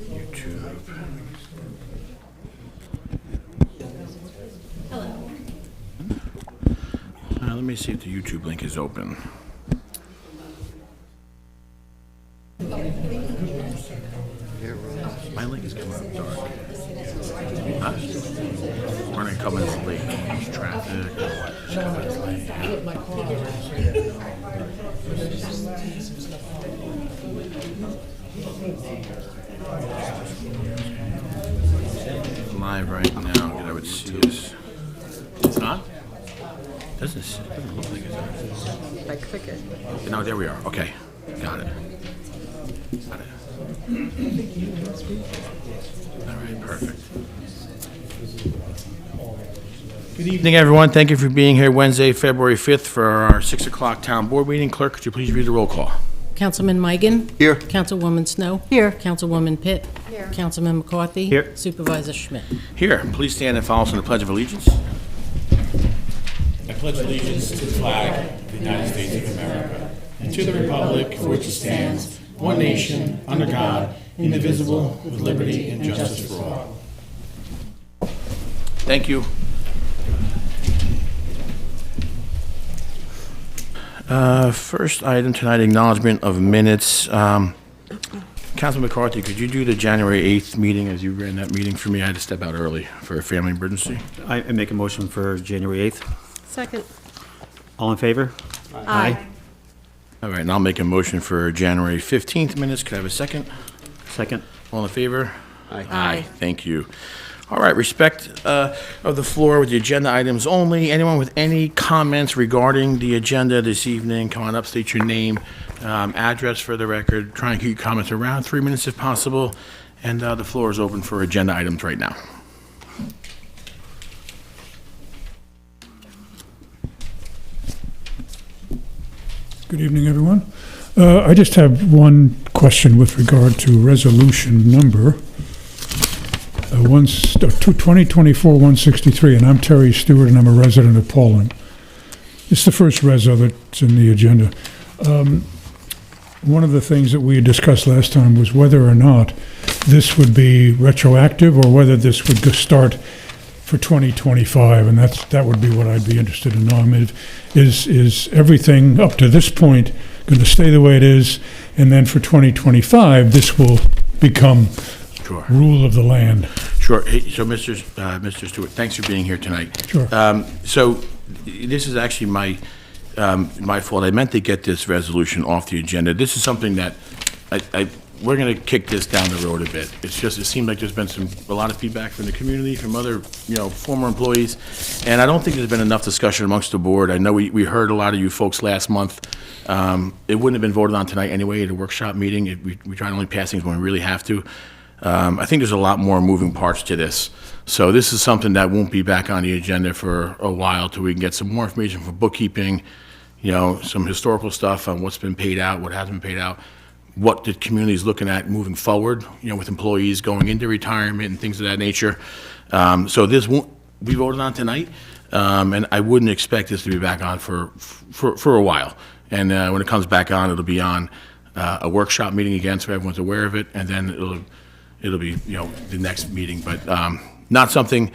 YouTube. Let me see if the YouTube link is open. My link is coming up dark. Huh? Running a couple minutes late. There's traffic. Just a couple minutes late. Live right now. I would see this. It's not? Doesn't look like it's. I click it. No, there we are. Okay. Got it. All right, perfect. Good evening, everyone. Thank you for being here Wednesday, February 5th for our 6 o'clock town board meeting. Clerk, could you please read the roll call? Councilman Migan? Here. Councilwoman Snow? Here. Councilwoman Pitt? Here. Councilman McCarthy? Here. Supervisor Schmidt? Here. Please stand and follow us in the Pledge of Allegiance. I pledge allegiance to the flag of the United States of America and to the republic for which it stands, one nation, under God, indivisible, with liberty and justice for all. Thank you. First item tonight, acknowledgement of minutes. Councilman McCarthy, could you do the January 8th meeting as you ran that meeting for me? I had to step out early for a family emergency. I make a motion for January 8th. Second. All in favor? Aye. All right, and I'll make a motion for January 15th minutes. Could I have a second? Second. All in favor? Aye. Aye. Thank you. All right, respect of the floor with the agenda items only. Anyone with any comments regarding the agenda this evening, come on up, state your name, address for the record. Try and keep your comments around 3 minutes if possible. And the floor is open for agenda items right now. Good evening, everyone. I just have one question with regard to resolution number 2024-163, and I'm Terry Stewart, and I'm a resident of Pawling. It's the first reso that's in the agenda. One of the things that we had discussed last time was whether or not this would be retroactive or whether this would start for 2025, and that would be what I'd be interested in knowing. I mean, is everything up to this point going to stay the way it is, and then for 2025, this will become Sure. rule of the land? Sure. Hey, so, Mr. Stewart, thanks for being here tonight. Sure. So this is actually my fault. I meant to get this resolution off the agenda. This is something that we're going to kick this down the road a bit. It's just, it seemed like there's been a lot of feedback from the community, from other, former employees, and I don't think there's been enough discussion amongst the board. I know we heard a lot of you folks last month. It wouldn't have been voted on tonight anyway at a workshop meeting. We try to only pass things when we really have to. I think there's a lot more moving parts to this. So this is something that won't be back on the agenda for a while till we can get some more information for bookkeeping, some historical stuff on what's been paid out, what hasn't been paid out, what the community is looking at moving forward, with employees going into retirement and things of that nature. So this won't be voted on tonight, and I wouldn't expect this to be back on for a while. And when it comes back on, it'll be on a workshop meeting again, so everyone's aware of it, and then it'll be, the next meeting, but not something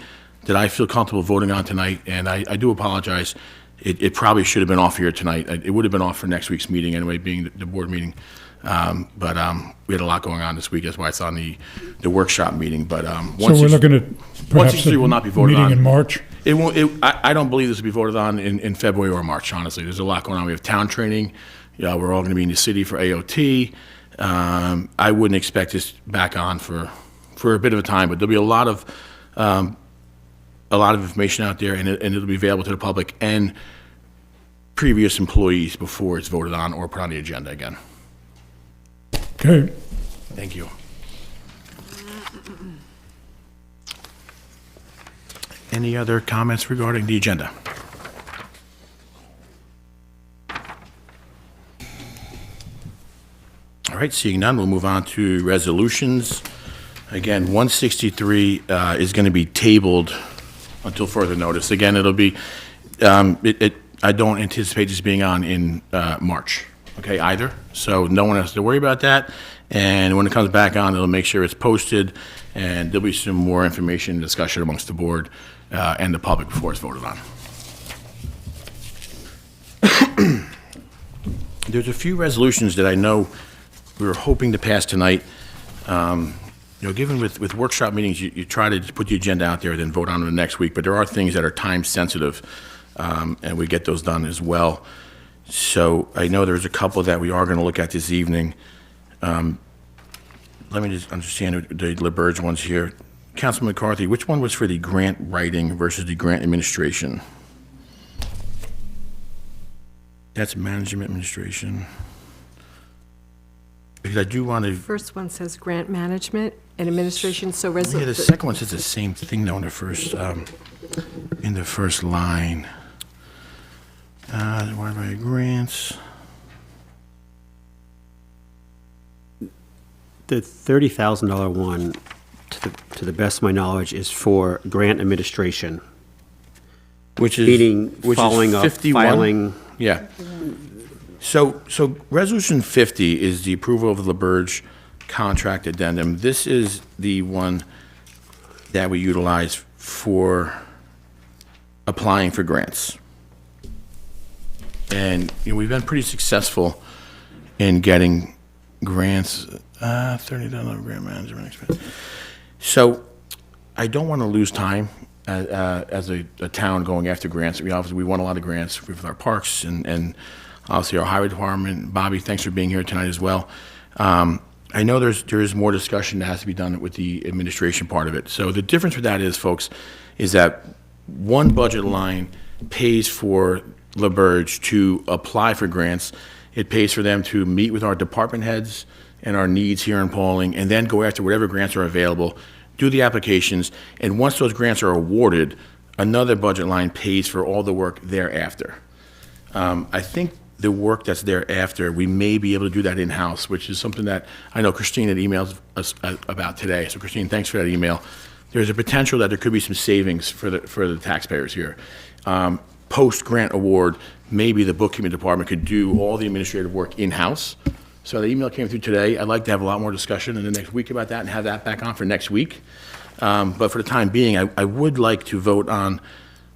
that I feel comfortable voting on tonight, and I do apologize. It probably should have been off here tonight. It would have been off for next week's meeting anyway, being the board meeting. But we had a lot going on this week. That's why it's on the workshop meeting. But So we're looking at perhaps 163 will not be voted meeting on. in March? It won't. I don't believe this will be voted on in February or March, honestly. There's a lot going on. We have town training. We're all going to be in the city for AOT. I wouldn't expect this back on for a bit of a time, but there'll be a lot of information out there, and it'll be available to the public and previous employees before it's voted on or put on the agenda again. Okay. Thank you. Any other comments regarding the agenda? All right, seeing none, we'll move on to resolutions. Again, 163 is going to be tabled until further notice. Again, it'll be, I don't anticipate this being on in March, okay, either. So no one has to worry about that. And when it comes back on, it'll make sure it's posted, and there'll be some more information and discussion amongst the board and the public before it's voted on. There's a few resolutions that I know we were hoping to pass tonight. Given with workshop meetings, you try to put the agenda out there, then vote on them next week, but there are things that are time sensitive, and we get those done as well. So I know there's a couple that we are going to look at this evening. Let me just understand the LaBerge ones here. Councilman McCarthy, which one was for the grant writing versus the grant administration? That's management administration. Because I do want to. First one says grant management and administration, so Yeah, the second one says the same thing though in the first line. Why by grants? The $30,000 one, to the best of my knowledge, is for grant administration, Which is meaning which is following up, 51? filing. Yeah. So Resolution 50 is the approval of the LaBerge contract addendum. This is the one that we utilize for applying for grants. And we've been pretty successful in getting grants, $30 grant management expense. So I don't want to lose time as a town going after grants. We won a lot of grants with our parks and obviously our highway department. Bobby, thanks for being here tonight as well. I know there is more discussion that has to be done with the administration part of it. So the difference with that is, folks, is that one budget line pays for LaBerge to apply for grants. It pays for them to meet with our department heads and our needs here in Pawling, and then go after whatever grants are available, do the applications, and once those grants are awarded, another budget line pays for all the work thereafter. I think the work that's thereafter, we may be able to do that in-house, which is something that I know Christine had emailed us about today. So Christine, thanks for that email. There's a potential that there could be some savings for the taxpayers here. Post-grant award, maybe the bookkeeping department could do all the administrative work in-house. So the email came through today. I'd like to have a lot more discussion in the next week about that and have that back on for next week. But for the time being, I would like to vote on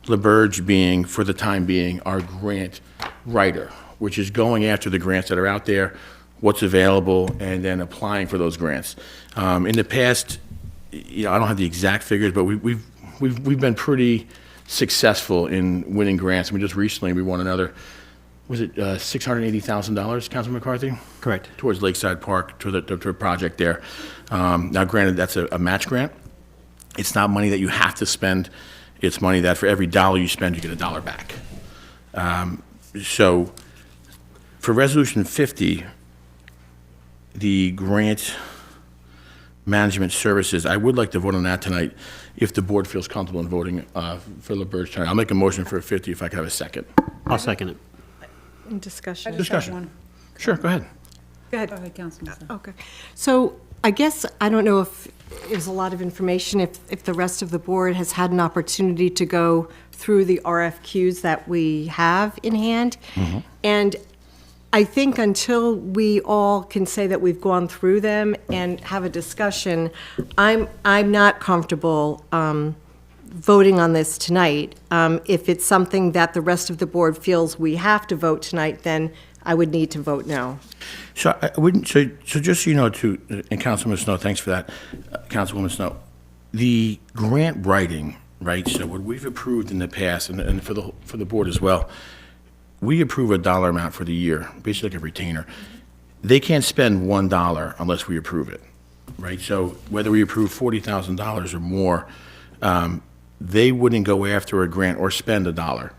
LaBerge being, for the time being, our grant writer, which is going after the grants that are out there, what's available, and then applying for those grants. In the past, I don't have the exact figures, but we've been pretty successful in winning grants. I mean, just recently we won another, was it $680,000, Councilman McCarthy? Correct. Towards Lakeside Park, to a project there. Now, granted, that's a match grant. It's not money that you have to spend. It's money that for every dollar you spend, you get $1 back. So for Resolution 50, the grant management services, I would like to vote on that tonight if the board feels comfortable in voting for LaBerge tonight. I'll make a motion for 50 if I could have a second. I'll second it. in discussion. Discussion. Sure, go ahead. Go ahead. Go ahead, Councilman. Okay. So I guess, I don't know if there's a lot of information, if the rest of the board has had an opportunity to go through the RFQs that we have in hand. And I think until we all can say that we've gone through them and have a discussion, I'm not comfortable voting on this tonight. If it's something that the rest of the board feels we have to vote tonight, then I would need to vote no. So I wouldn't, so just so you know, and Councilwoman Snow, thanks for that, Councilwoman Snow, the grant writing, right, so what we've approved in the past, and for the board as well, we approve a dollar amount for the year, basically like a retainer. They can't spend $1 unless we approve it, right? So whether we approve $40,000 or more, they wouldn't go after a grant or spend $1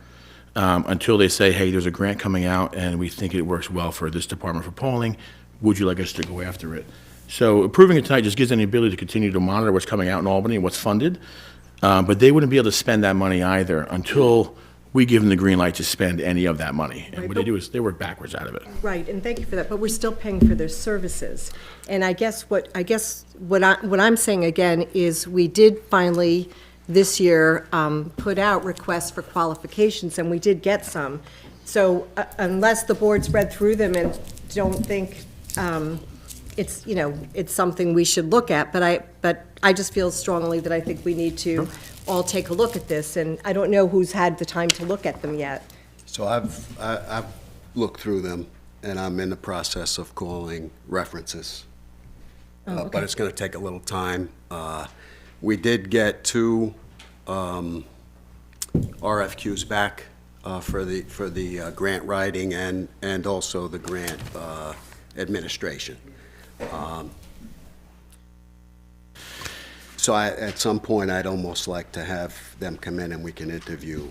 until they say, hey, there's a grant coming out and we think it works well for this department for Pawling. Would you like us to go after it? So approving it tonight just gives them the ability to continue to monitor what's coming out in Albany and what's funded. But they wouldn't be able to spend that money either until we give them the green light to spend any of that money. And what they do is they work backwards out of it. Right, and thank you for that, but we're still paying for their services. And I guess what I'm saying again is we did finally this year put out requests for qualifications, and we did get some. So unless the board's read through them and don't think it's, it's something we should look at, but I just feel strongly that I think we need to all take a look at this, and I don't know who's had the time to look at them yet. So I've looked through them, and I'm in the process of calling references. But it's going to take a little time. We did get 2 RFQs back for the grant writing and also the grant administration. So at some point, I'd almost like to have them come in and we can interview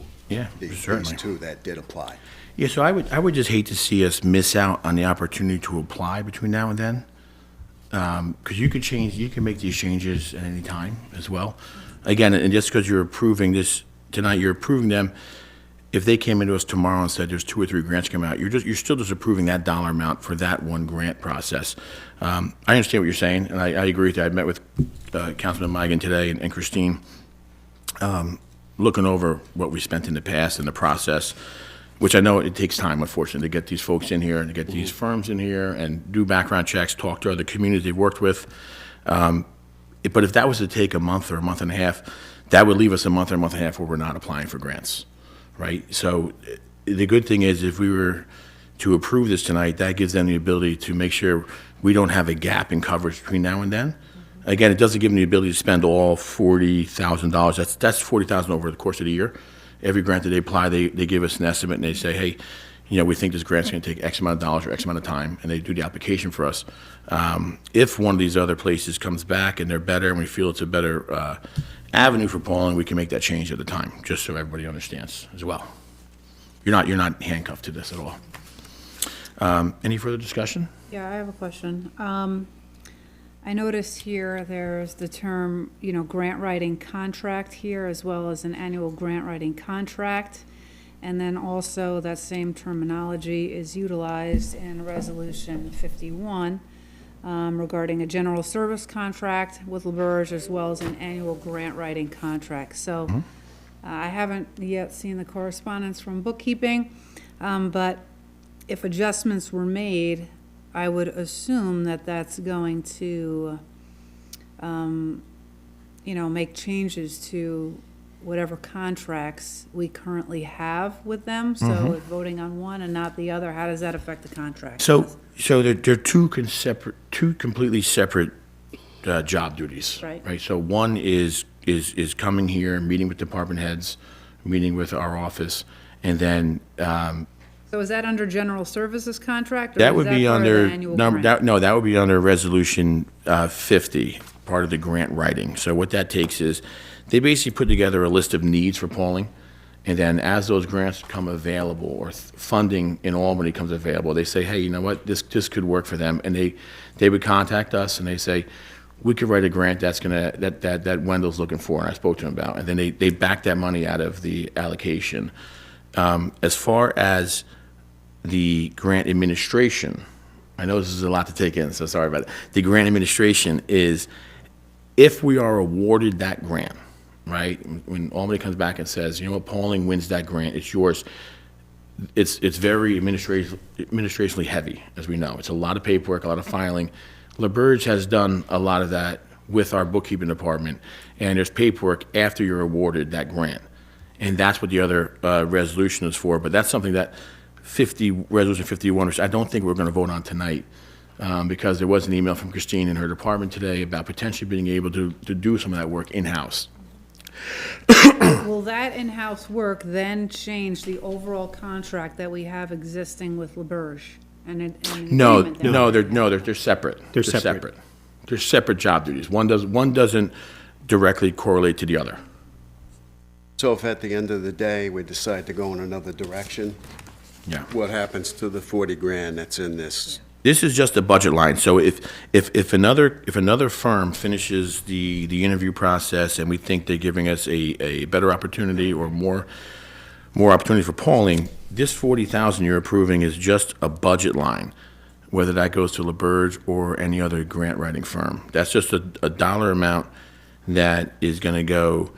these certainly. 2 that did apply. Yeah, so I would just hate to see us miss out on the opportunity to apply between now and then. Because you can make these changes at any time as well. Again, and just because you're approving this tonight, you're approving them. If they came into us tomorrow and said there's 2 or 3 grants coming out, you're still just approving that dollar amount for that one grant process. I understand what you're saying, and I agree with that. I met with Councilman Migan today and Christine, looking over what we spent in the past and the process, which I know it takes time, unfortunately, to get these folks in here and to get these firms in here and do background checks, talk to other communities they've worked with. But if that was to take a month or a month and a half, that would leave us a month or a month and a half where we're not applying for grants, right? So the good thing is if we were to approve this tonight, that gives them the ability to make sure we don't have a gap in coverage between now and then. Again, it doesn't give them the ability to spend all $40,000. That's $40,000 over the course of the year. Every grant that they apply, they give us an estimate and they say, hey, we think this grant's going to take X amount of dollars or X amount of time, and they do the application for us. If one of these other places comes back and they're better and we feel it's a better avenue for Pawling, we can make that change at the time, just so everybody understands as well. You're not handcuffed to this at all. Any further discussion? Yeah, I have a question. I noticed here there's the term, grant writing contract here, as well as an annual grant writing contract. And then also that same terminology is utilized in Resolution 51 regarding a general service contract with LaBerge, as well as an annual grant writing contract. So I haven't yet seen the correspondence from bookkeeping, but if adjustments were made, I would assume that that's going to, make changes to whatever contracts we currently have with them. So if voting on one and not the other, how does that affect the contract? So they're two completely separate job duties. Right. So one is coming here, meeting with department heads, meeting with our office, and then So is that under general services contract? Or that is would be part of the under annual that grant? would be under Resolution 50, part of the grant writing. So what that takes is they basically put together a list of needs for Pawling, and then as those grants come available or funding in Albany comes available, they say, hey, you know what, this could work for them, and they would contact us and they say, we could write a grant that Wendell's looking for, and I spoke to him about, and then they back that money out of the allocation. As far as the grant administration, I know this is a lot to take in, so sorry about it. The grant administration is, if we are awarded that grant, right, when Albany comes back and says, you know what, Pawling wins that grant, it's yours, it's very administratively heavy, as we know. It's a lot of paperwork, a lot of filing. LaBerge has done a lot of that with our bookkeeping department, and there's paperwork after you're awarded that grant. And that's what the other resolution is for, but that's something that Resolution 51, which I don't think we're going to vote on tonight, because there was an email from Christine in her department today about potentially being able to do some of that work in-house. Will that in-house work then change the overall contract that we have existing with LaBerge? No, they're separate. They're separate. They're separate job duties. One doesn't directly correlate to the other. So if at the end of the day, we decide to go in another direction, Yeah. what happens to the 40 grand that's in this? This is just a budget line. So if another firm finishes the interview process and we think they're giving us a better opportunity or more opportunity for Pawling, this $40,000 you're approving is just a budget line, whether that goes to LaBerge or any other grant writing firm. That's just a dollar amount that is going to go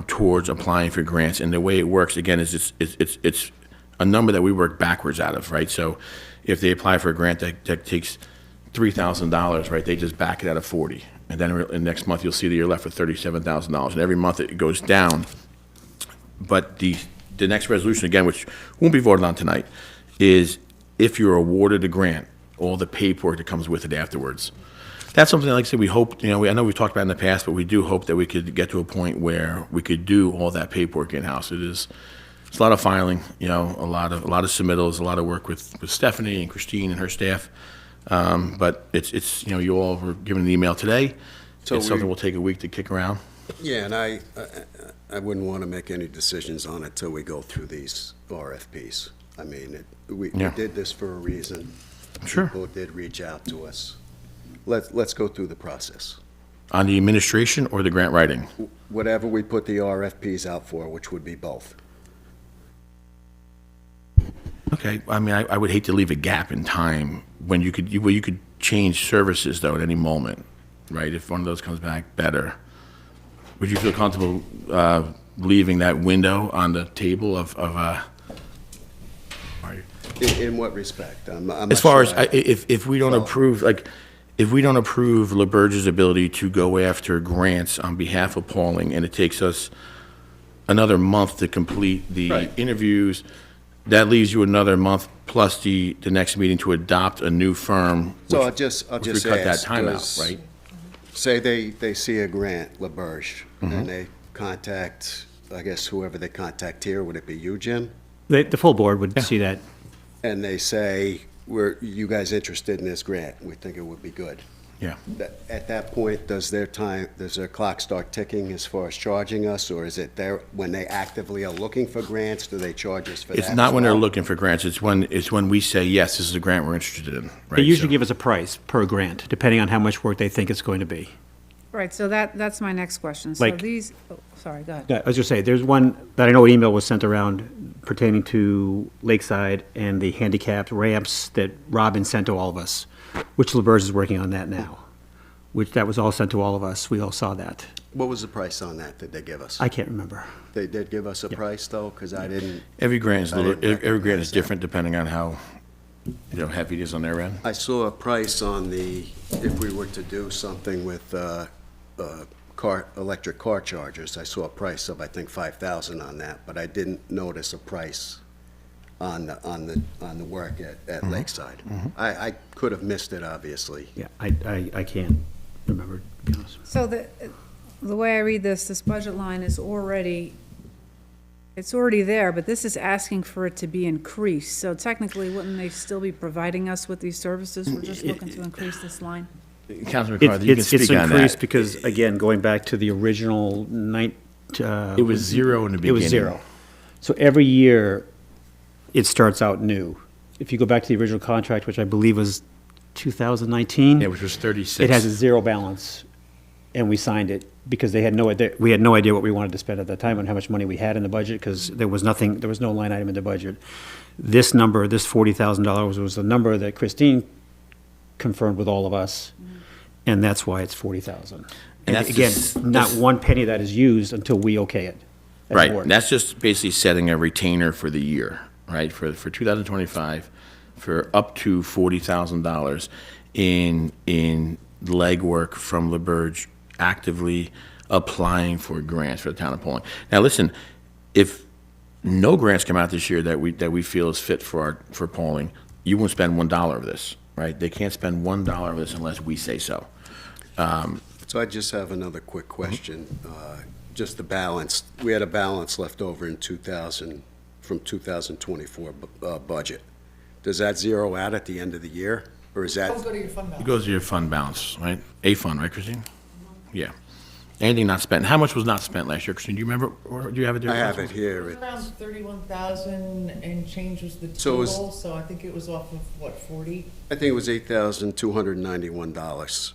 towards applying for grants. And the way it works, again, is it's a number that we work backwards out of, right? So if they apply for a grant that takes $3,000, right, they just back it out of 40. And then next month, you'll see that you're left with $37,000. And every month it goes down. But the next resolution, again, which won't be voted on tonight, is if you're awarded a grant, all the paperwork that comes with it afterwards. That's something, like I said, we hope, I know we've talked about in the past, but we do hope that we could get to a point where we could do all that paperwork in-house. It's a lot of filing, a lot of submittals, a lot of work with Stephanie and Christine and her staff. But it's you all were given an email today. So it's something we'll take a week to kick around. Yeah, and I wouldn't want to make any decisions on it till we go through these RFPs. I mean, we did this for a reason. Sure. People did reach out to us. Let's go through the process. On the administration or the grant writing? Whatever we put the RFPs out for, which would be both. Okay, I mean, I would hate to leave a gap in time when you could change services, though, at any moment, right? If one of those comes back better, would you feel comfortable leaving that window on the table of In what respect? I'm not as far sure as, if we don't approve, if we don't approve LaBerge's ability to go after grants on behalf of Pawling, and it takes us another month to complete the Right. interviews, that leaves you another month plus the next meeting to adopt a new firm. So which- I'll just which would ask. cut that time out, 'cause right? Say they see a grant, LaBerge, Mm-hmm. and they contact, I guess whoever they contact here, would it be you, Jim? The full board would see that. And they say, you guys interested in this grant? We think it would be good. Yeah. At that point, does their clock start ticking as far as charging us, or is it there, when they actively are looking for grants, do they charge us for that? It's not as when they're well? looking for grants, it's when we say, yes, this is a grant we're interested in, right? They usually So- give us a price per grant, depending on how much work they think it's going to be. Right, so that's my next question. So Like- sorry, go ahead. Yeah, I was just say, there's one that I know an email was sent around pertaining to Lakeside and the handicapped ramps that Robin sent to all of us, which LaBerge is working on that now, which that was all sent to all of us. We all saw that. What was the price on that they give us? I can't remember. They did give us a price, though, because I didn't, Every grant is I didn't every grant recognize is that. different depending on how, heavy it is on their end. I saw a price on if we were to do something with electric car chargers, I saw a price of, I think, 5,000 on that, but I didn't notice a price on the work at Lakeside. I could have missed it, obviously. Yeah, I can't remember, to be honest. So the way I read this budget line is it's already there, but this is asking for it to be increased. So technically, wouldn't they still be providing us with these services? We're just looking to increase this line. Councilman McCarthy, you can It's speak on increased that. because, again, going back to the original It was zero in the It beginning. was zero. So every year, it starts out new. If you go back to the original contract, which I believe was 2019. Yeah, which was 36. It has a zero balance, and we signed it because they had no idea, we had no idea what we wanted to spend at that time and how much money we had in the budget, because there was no line item in the budget. This number, this $40,000 was the number that Christine confirmed with all of us, and that's why it's 40,000. And that's again, just- not one penny that is used until we okay it. as a Right, board. that's just basically setting a retainer for the year, right, for 2025, for up to $40,000 in legwork from LaBerge actively applying for grants for the town of Pawling. Now, listen, if no grants come out this year that we feel is fit for Pawling, you won't spend $1 of this, right? They can't spend $1 of this unless we say so. So I just have another quick question. Just the balance, we had a balance left over in 2024 budget. Does that zero out at the end of the year, or is that? It goes to your fund balance, right? A fund, right, Christine? Yeah. Anything not spent. How much was not spent last year, Christine? Do you remember, or do you have it there? I have it here. Around 31,000 and change was the So it was- total, so I think it was off of, what, 40? I think it was $8,291.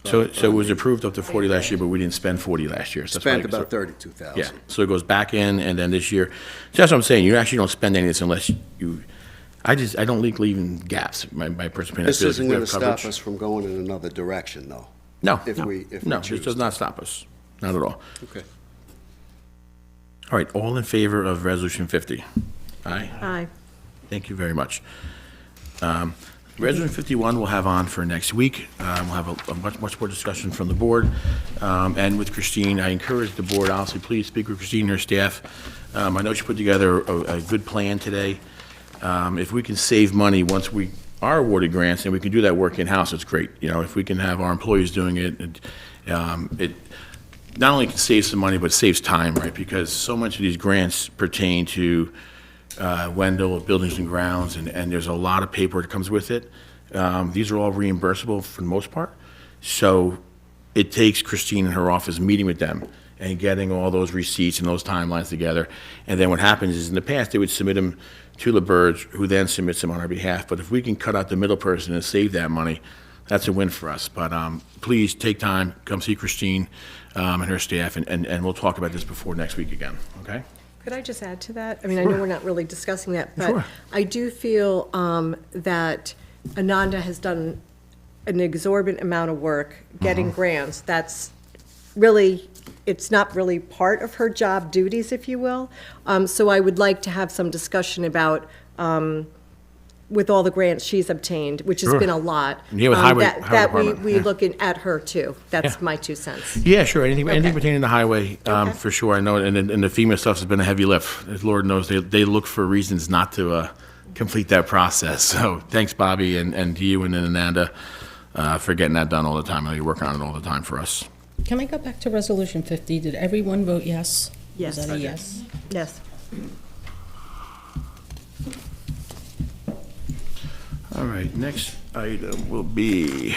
So it was approved up to 40 last year, but we didn't spend 40 last year. So that's why Spent it goes- about 32,000. Yeah, so it goes back in, and then this year, so that's what I'm saying, you actually don't spend any of this unless you, I don't like leaving gaps, my personal opinion. I This feel like isn't we going have to stop coverage. us from going in another direction, though. No, if we no, choose this does to. not stop us, not at all. Okay. All right, all in favor of Resolution 50? Aye? Aye. Thank you very much. Resolution 51 we'll have on for next week. We'll have a much more discussion from the board. And with Christine, I encourage the board, honestly, please speak with Christine and her staff. I know she put together a good plan today. If we can save money once we are awarded grants, and we can do that work in-house, it's great. You know, if we can have our employees doing it, it not only can save some money, but saves time, right? Because so much of these grants pertain to Wendell, buildings and grounds, and there's a lot of paperwork that comes with it. These are all reimbursable for the most part. So it takes Christine and her office meeting with them and getting all those receipts and those timelines together. And then what happens is, in the past, they would submit them to LaBerge, who then submits them on our behalf. But if we can cut out the middle person and save that money, that's a win for us. But please take time, come see Christine and her staff, and we'll talk about this before next week again, okay? Could I just add to that? I mean, I know we're not really discussing that, but Sure. I do feel that Ananda has done an exorbitant amount of work getting grants. That's really, it's not really part of her job duties, if you will. So I would like to have some discussion about, with all the grants she's obtained, which has Sure. been a lot. Yeah, with highway that department, we yeah. look at her too. That's my 2 cents. Yeah, sure. Anything Okay. pertaining to highway, Okay. for sure. I know, and the FEMA stuff has been a heavy lift. As Lord knows, they look for reasons not to complete that process. So thanks, Bobby, and to you and then Ananda for getting that done all the time. I know you're working on it all the time for us. Can I go back to Resolution 50? Did everyone vote yes? Yes. Was that I a did. yes? Yes. All right, next item will be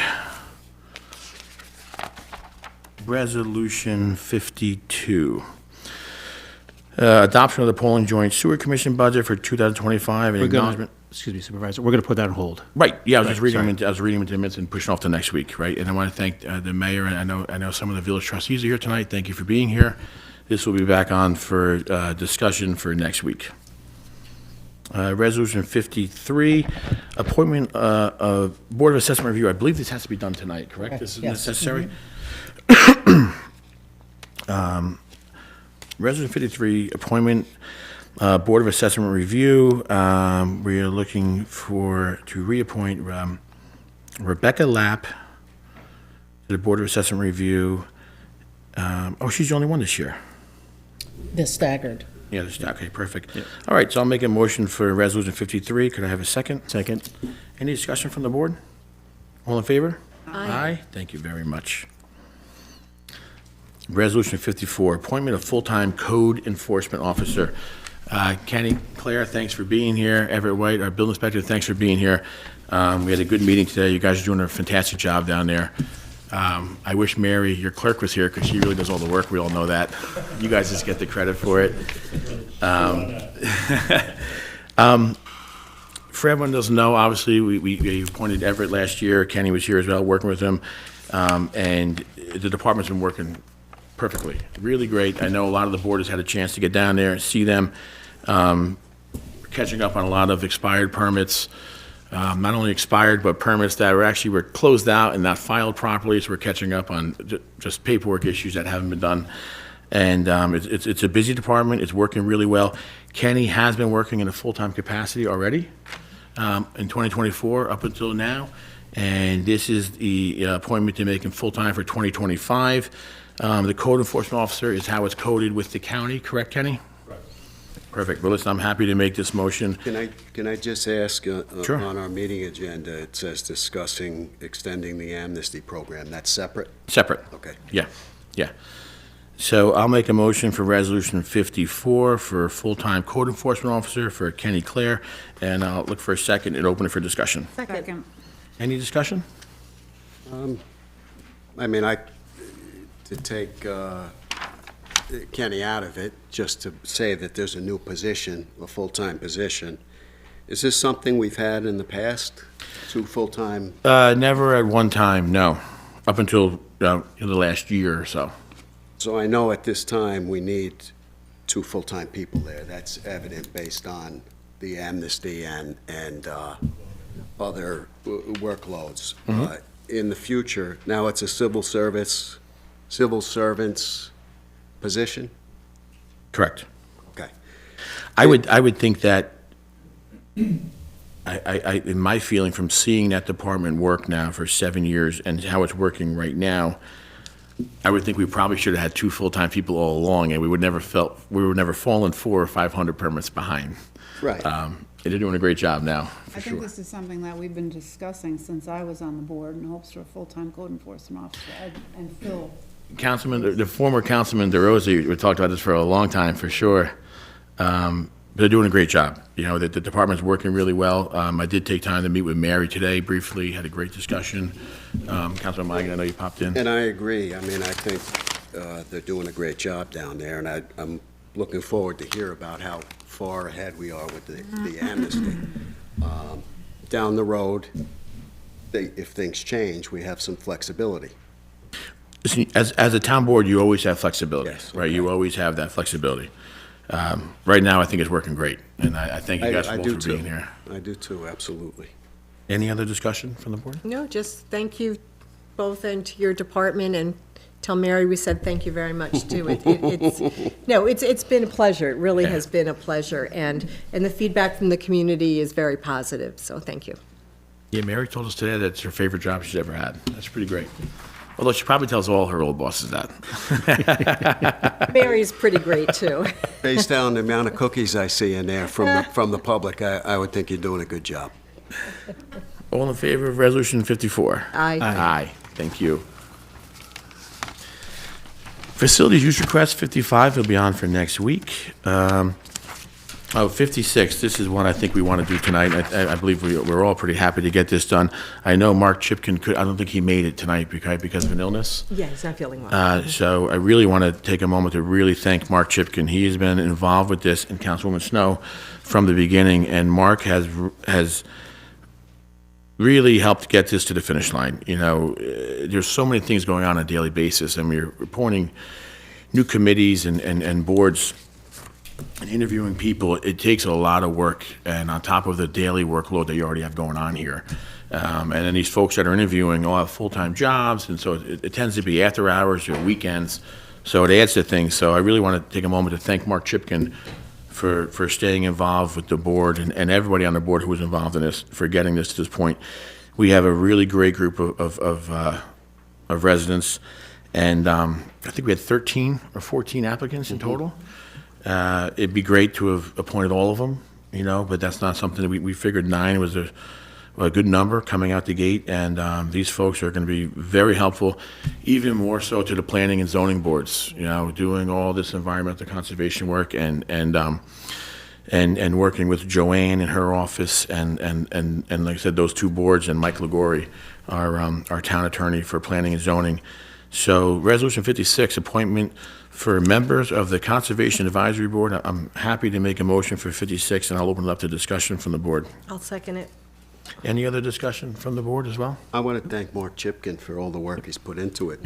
Resolution 52. Adoption of the Pawling Joint Sewer Commission budget for 2025 and We're gonna, acknowledgement. excuse me, Supervisor, we're gonna put that on hold. Right, yeah, I was just Right, reading them, sorry. into, I was reading them into the minutes and pushing off to next week, right? And I want to thank the mayor, and I know some of the village trustees are here tonight. Thank you for being here. This will be back on for discussion for next week. Resolution 53, appointment of Board of Assessment Review. I believe this has to be done tonight, correct? This is Yes. necessary? Resolution 53, appointment, Board of Assessment Review. We are looking to reappoint Rebecca Lapp to the Board of Assessment Review. She's the only one this year. They're staggered. Yeah, okay, perfect. All right, so I'll make a motion for Resolution 53. Could I have a second? Second. Any discussion from the board? All in favor? Aye. Thank you very much. Resolution 54, appointment of full-time code enforcement officer. Kenny, Claire, thanks for being here. Everett White, our building inspector, thanks for being here. We had a good meeting today. You guys are doing a fantastic job down there. I wish Mary, your clerk, was here because she really does all the work. We all know that. You guys just get the credit for it. For everyone who doesn't know, obviously, we appointed Everett last year. Kenny was here as well, working with him. And the department's been working perfectly, really great. I know a lot of the board has had a chance to get down there and see them, catching up on a lot of expired permits. Not only expired, but permits that were closed out and not filed properly, so we're catching up on just paperwork issues that haven't been done. And it's a busy department, it's working really well. Kenny has been working in a full-time capacity already in 2024 up until now, and this is the appointment to make him full-time for 2025. The code enforcement officer is how it's coded with the county, correct, Kenny? Perfect. Well, listen, I'm happy to make this motion. Can I just ask, Sure. on our meeting agenda, it says discussing extending the amnesty program. That's separate? Separate. Okay. Yeah. So I'll make a motion for Resolution 54 for full-time code enforcement officer for Kenny Clare, and I'll look for a second and open it for discussion. Second. Any discussion? I mean, to take Kenny out of it, just to say that there's a new position, a full-time position. Is this something we've had in the past? 2 full-time? Never at one time, no. Up until the last year or so. So I know at this time we need 2 full-time people there. That's evident based on the amnesty and other workloads. In the future, now it's a civil servants position? Correct. I would think that, in my feeling from seeing that department work now for 7 years and how it's working right now, I would think we probably should have had 2 full-time people all along, and we would never fallen 400 or 500 permits behind. Right. They're doing a great job now, I for think sure. this is something that we've been discussing since I was on the board in hopes for a full-time code enforcement officer, and Phil. Councilman, the former Councilman DeRosa, we talked about this for a long time, for sure. They're doing a great job. You know, the department's working really well. I did take time to meet with Mary today briefly, had a great discussion. Councilman Migan, I know you popped in. And I agree. I mean, I think they're doing a great job down there, and I'm looking forward to hear about how far ahead we are with the amnesty. Down the road, if things change, we have some flexibility. Listen, as a town board, you always have flexibility, Yes, right? okay. You always have that flexibility. Right now, I think it's working great, and I thank you guys I both do for too. being here. I do too, absolutely. Any other discussion from the board? No, just thank you both and to your department, and tell Mary we said thank you very much too. It's been a pleasure. It really has been a pleasure, and the feedback from the community is very positive, so thank you. Yeah, Mary told us today that it's her favorite job she's ever had. That's pretty great. Although she probably tells all her old bosses that. Mary's pretty great too. Based on the amount of cookies I see in there from the public, I would think you're doing a good job. All in favor of Resolution 54? Aye. Aye. Thank you. Facilities use request 55 will be on for next week. 56, this is one I think we want to do tonight. I believe we're all pretty happy to get this done. I know Mark Chipkin I don't think he made it tonight because of an illness. Yeah, he's not feeling well. So I really want to take a moment to really thank Mark Chipkin. He has been involved with this and Councilwoman Snow from the beginning, and Mark has really helped get this to the finish line. You know, there's so many things going on a daily basis, and we're appointing new committees and boards and interviewing people. It takes a lot of work, and on top of the daily workload that you already have going on here. And then these folks that are interviewing all have full-time jobs, and so it tends to be after hours or weekends, so it adds to things. So I really want to take a moment to thank Mark Chipkin for staying involved with the board and everybody on the board who was involved in this, for getting this to this point. We have a really great group of residents, and I think we had 13 or 14 applicants in total. It'd be great to have appointed all of them, you know, but that's not something that we figured 9 was a good number coming out the gate, and these folks are going to be very helpful, even more so to the planning and zoning boards, you know, doing all this environmental conservation work and working with Joanne in her office and like I said, those 2 boards, and Mike Liguori, our town attorney for planning and zoning. So Resolution 56, appointment for members of the Conservation Advisory Board. I'm happy to make a motion for 56, and I'll open it up to discussion from the board. I'll second it. Any other discussion from the board as well? I want to thank Mark Chipkin for all the work he's put into it.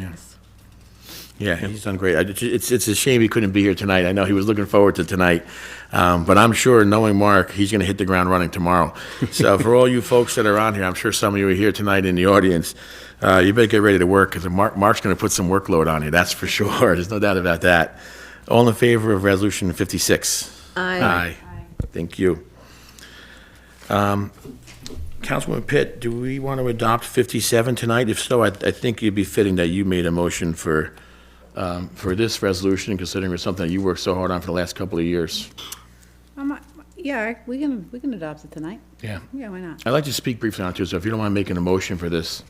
Yeah, he's done great. It's a shame he couldn't be here tonight. I know he was looking forward to tonight, but I'm sure, knowing Mark, he's going to hit the ground running tomorrow. So for all you folks that are on here, I'm sure some of you are here tonight in the audience, you better get ready to work, because Mark's going to put some workload on you, that's for sure. There's no doubt about that. All in favor of Resolution 56? Aye. Thank you. Councilwoman Pitt, do we want to adopt 57 tonight? If so, I think it'd be fitting that you made a motion for this resolution, considering it's something that you worked so hard on for the last couple of years. Yeah, we can adopt it tonight. Yeah. Yeah, why not? I'd like to speak briefly on it, too, so if you don't mind making a motion for this.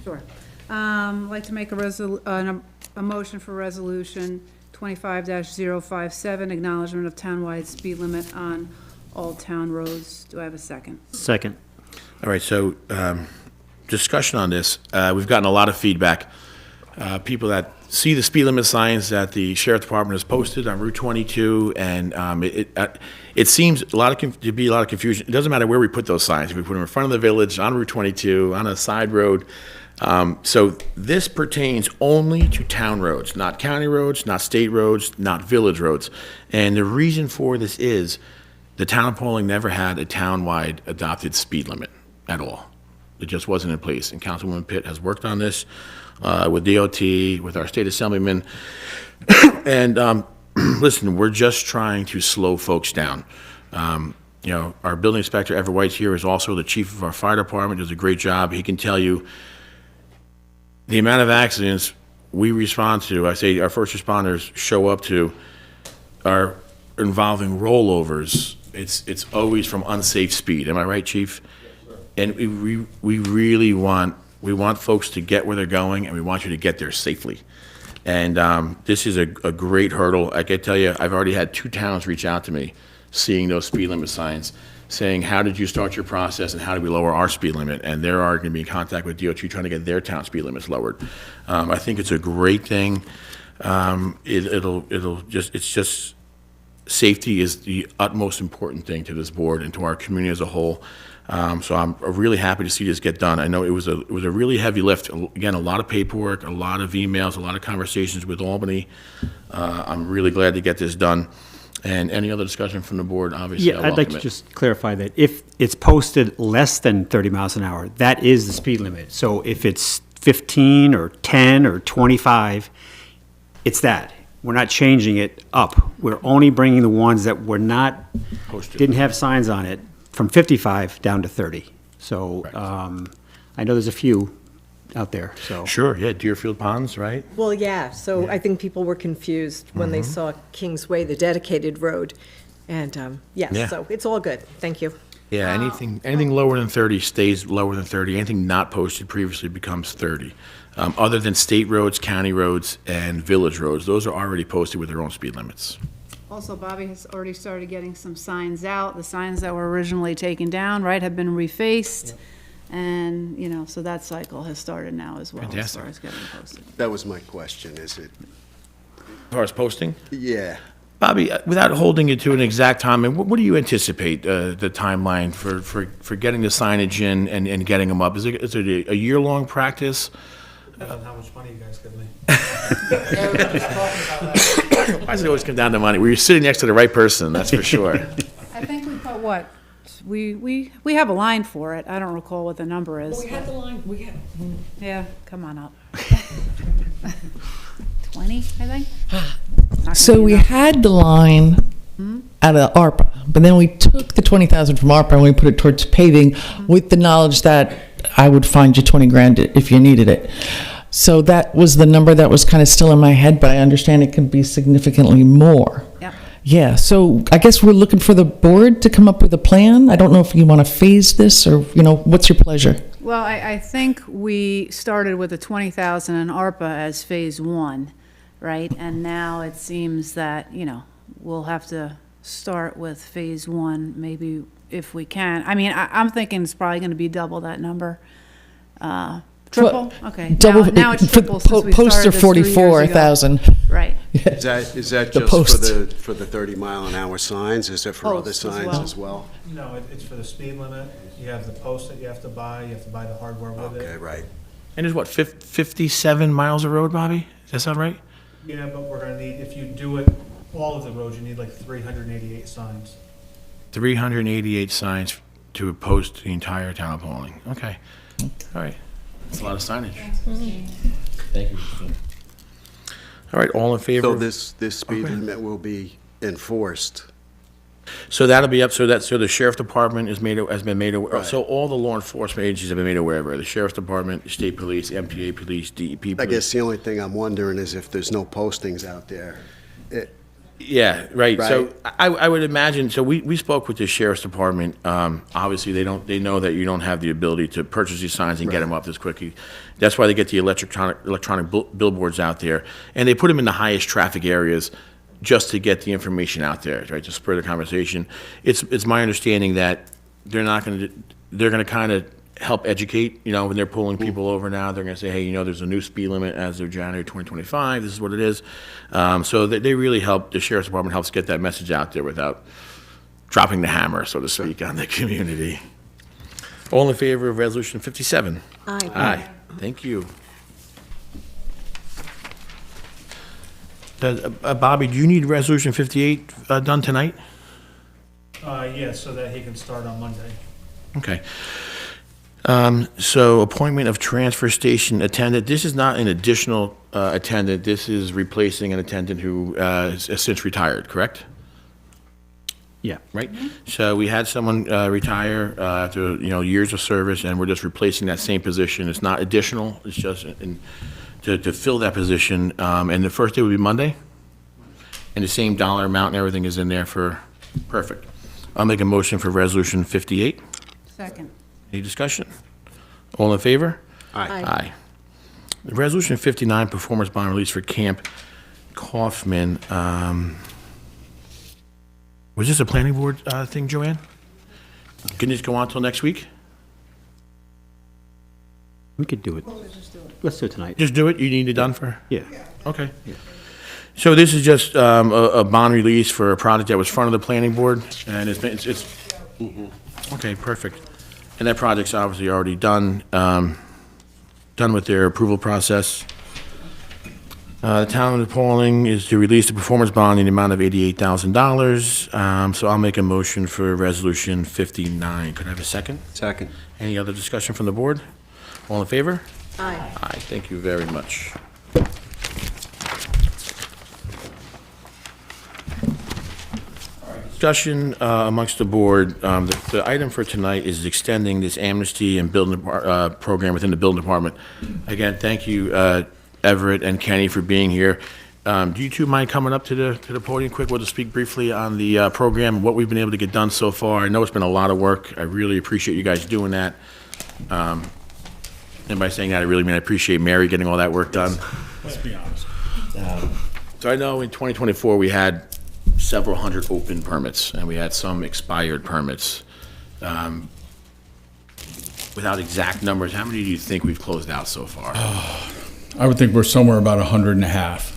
Sure. I'd like to make a motion for resolution 25-057, acknowledgement of townwide speed limit on all town roads. Do I have a second? Second. All right, so discussion on this. We've gotten a lot of feedback. People that see the speed limit signs that the sheriff department has posted on Route 22, and it seems to be a lot of confusion. It doesn't matter where we put those signs. If we put them in front of the village, on Route 22, on a side road. So this pertains only to town roads, not county roads, not state roads, not village roads. And the reason for this is the town of Pawling never had a town-wide adopted speed limit at all. It just wasn't in place. And Councilwoman Pitt has worked on this with DOT, with our state assemblyman. And listen, we're just trying to slow folks down. You know, our building inspector, Everett White's here, is also the chief of our fire department, does a great job. He can tell you the amount of accidents we respond to, I say our first responders show up to, are involving rollovers. It's always from unsafe speed. Am I right, chief? And we really want folks to get where they're going, and we want you to get there safely. And this is a great hurdle. I can tell you, I've already had 2 towns reach out to me, seeing those speed limit signs, saying, how did you start your process and how do we lower our speed limit? And they're going to be in contact with DOT trying to get their town speed limits lowered. I think it's a great thing. It's just, safety is the utmost important thing to this board and to our community as a whole. So I'm really happy to see this get done. I know it was a really heavy lift. Again, a lot of paperwork, a lot of emails, a lot of conversations with Albany. I'm really glad to get this done. And any other discussion from the board, obviously, Yeah, I'd like to just clarify that if it's posted less than 30 miles an hour, that is the speed limit. So if it's 15 or 10 or 25, it's that. We're not changing it up. We're only bringing the ones that were not, didn't have signs on it, from 55 down to 30. So I know there's a few out there, so. Sure, yeah, Deerfield Ponds, right? Well, yeah, so I think people were confused when they saw Kingsway, the dedicated road. And, Yeah. yes, so it's all good. Thank you. Yeah, anything lower than 30 stays lower than 30. Anything not posted previously becomes 30. Other than state roads, county roads, and village roads, those are already posted with their own speed limits. Also, Bobby has already started getting some signs out. The signs that were originally taken down, right, have been refaced. And, you know, so that cycle has started now as well, as Fantastic. far as getting posted. That was my question, is it? As far as posting? Yeah. Bobby, without holding it to an exact time, what do you anticipate the timeline for getting the signage in and getting them up? Is it a year-long practice? Depends on how much money you guys give me. Why does it always come down to money? We're sitting next to the right person, that's for sure. I think we put what? We have a line for it. I don't recall what the number is. Well, we had the line, we had, Yeah, come on up. 20, I think? Not gonna so be we enough. had the line out of ARPA, but then we took the 20,000 from ARPA and we put it towards paving with the knowledge that I would find you 20 grand if you needed it. So that was the number that was kind of still in my head, but I understand it can be significantly more. Yep. Yeah, so I guess we're looking for the board to come up with a plan. I don't know if you want to phase this or, what's your pleasure? Well, I think we started with the 20,000 in ARPA as phase 1, right? And now it seems that, we'll have to start with phase 1, maybe if we can. I mean, I'm thinking it's probably going to be double that number. Triple? Okay. Double, Now it's triple since we posts started are this 3 years ago. 44,000. Right. Is that The just posts. for the 30-mile-an-hour signs? Is it for other Posts as signs well. as well? No, it's for the speed limit. You have the post that you have to buy the hardware with it. Okay, right. And there's what, 57 miles of road, Bobby? Does that sound right? Yeah, but we're gonna need, if you do it, all of the roads, you need like 388 signs. 388 signs to post the entire town of Pawling. Okay, all right. That's a lot of signage. Thank you, Christine. All right, all in favor? So of- this speed Okay. limit will be enforced? So that'll be up, so the sheriff department has been made aware, Right. so all the law enforcement agencies have been made aware of it, the sheriff's department, the state police, MTA police, DEP police. I guess the only thing I'm wondering is if there's no postings out there. Yeah, right. So Right. I would imagine, so we spoke with the sheriff's department. Obviously, they know that you don't have the ability to purchase these signs and get them up this quickly. That's why they get the electronic billboards out there. And they put them in the highest traffic areas just to get the information out there, right, to spur the conversation. It's my understanding that they're gonna kind of help educate, when they're pulling people over now, they're gonna say, hey, there's a new speed limit as of January 2025, this is what it is. So they really help, the sheriff's department helps get that message out there without dropping the hammer, so to speak, on the community. All in favor of Resolution 57? Aye. Aye, thank you. Bobby, do you need Resolution 58 done tonight? Yeah, so that he can start on Monday. Okay. So appointment of transfer station attendant, this is not an additional attendant. This is replacing an attendant who has since retired, correct? Yeah. Right? So we had someone retire after, years of service, and we're just replacing that same position. It's not additional, it's just to fill that position. And the first day would be Monday? And the same dollar amount and everything is in there for, perfect. I'll make a motion for Resolution 58. Second. Any discussion? All in favor? Aye. Aye. Resolution 59, performance bond release for Camp Kaufman. Was this a planning board thing, Joanne? Can this go on till next week? We could do it. Let's do it tonight. Just do it? You need it done for? Yeah. Okay. So this is just a bond release for a project that was front of the planning board, and it's okay, perfect. And that project's obviously already done, done with their approval process. The town of Pawling is to release the performance bond in the amount of $88,000. So I'll make a motion for Resolution 59. Could I have a second? Second. Any other discussion from the board? All in favor? Aye. Aye, thank you very much. Discussion amongst the board. The item for tonight is extending this amnesty and building program within the building department. Again, thank you, Everett and Kenny, for being here. Do you two mind coming up to the podium quick? We'll just speak briefly on the program and what we've been able to get done so far. I know it's been a lot of work. I really appreciate you guys doing that. And by saying that, I really mean I appreciate Mary getting all that work done. Let's be honest. So I know in 2024, we had several hundred open permits, and we had some expired permits. Without exact numbers, how many do you think we've closed out so far? I would think we're somewhere about 100 and a half.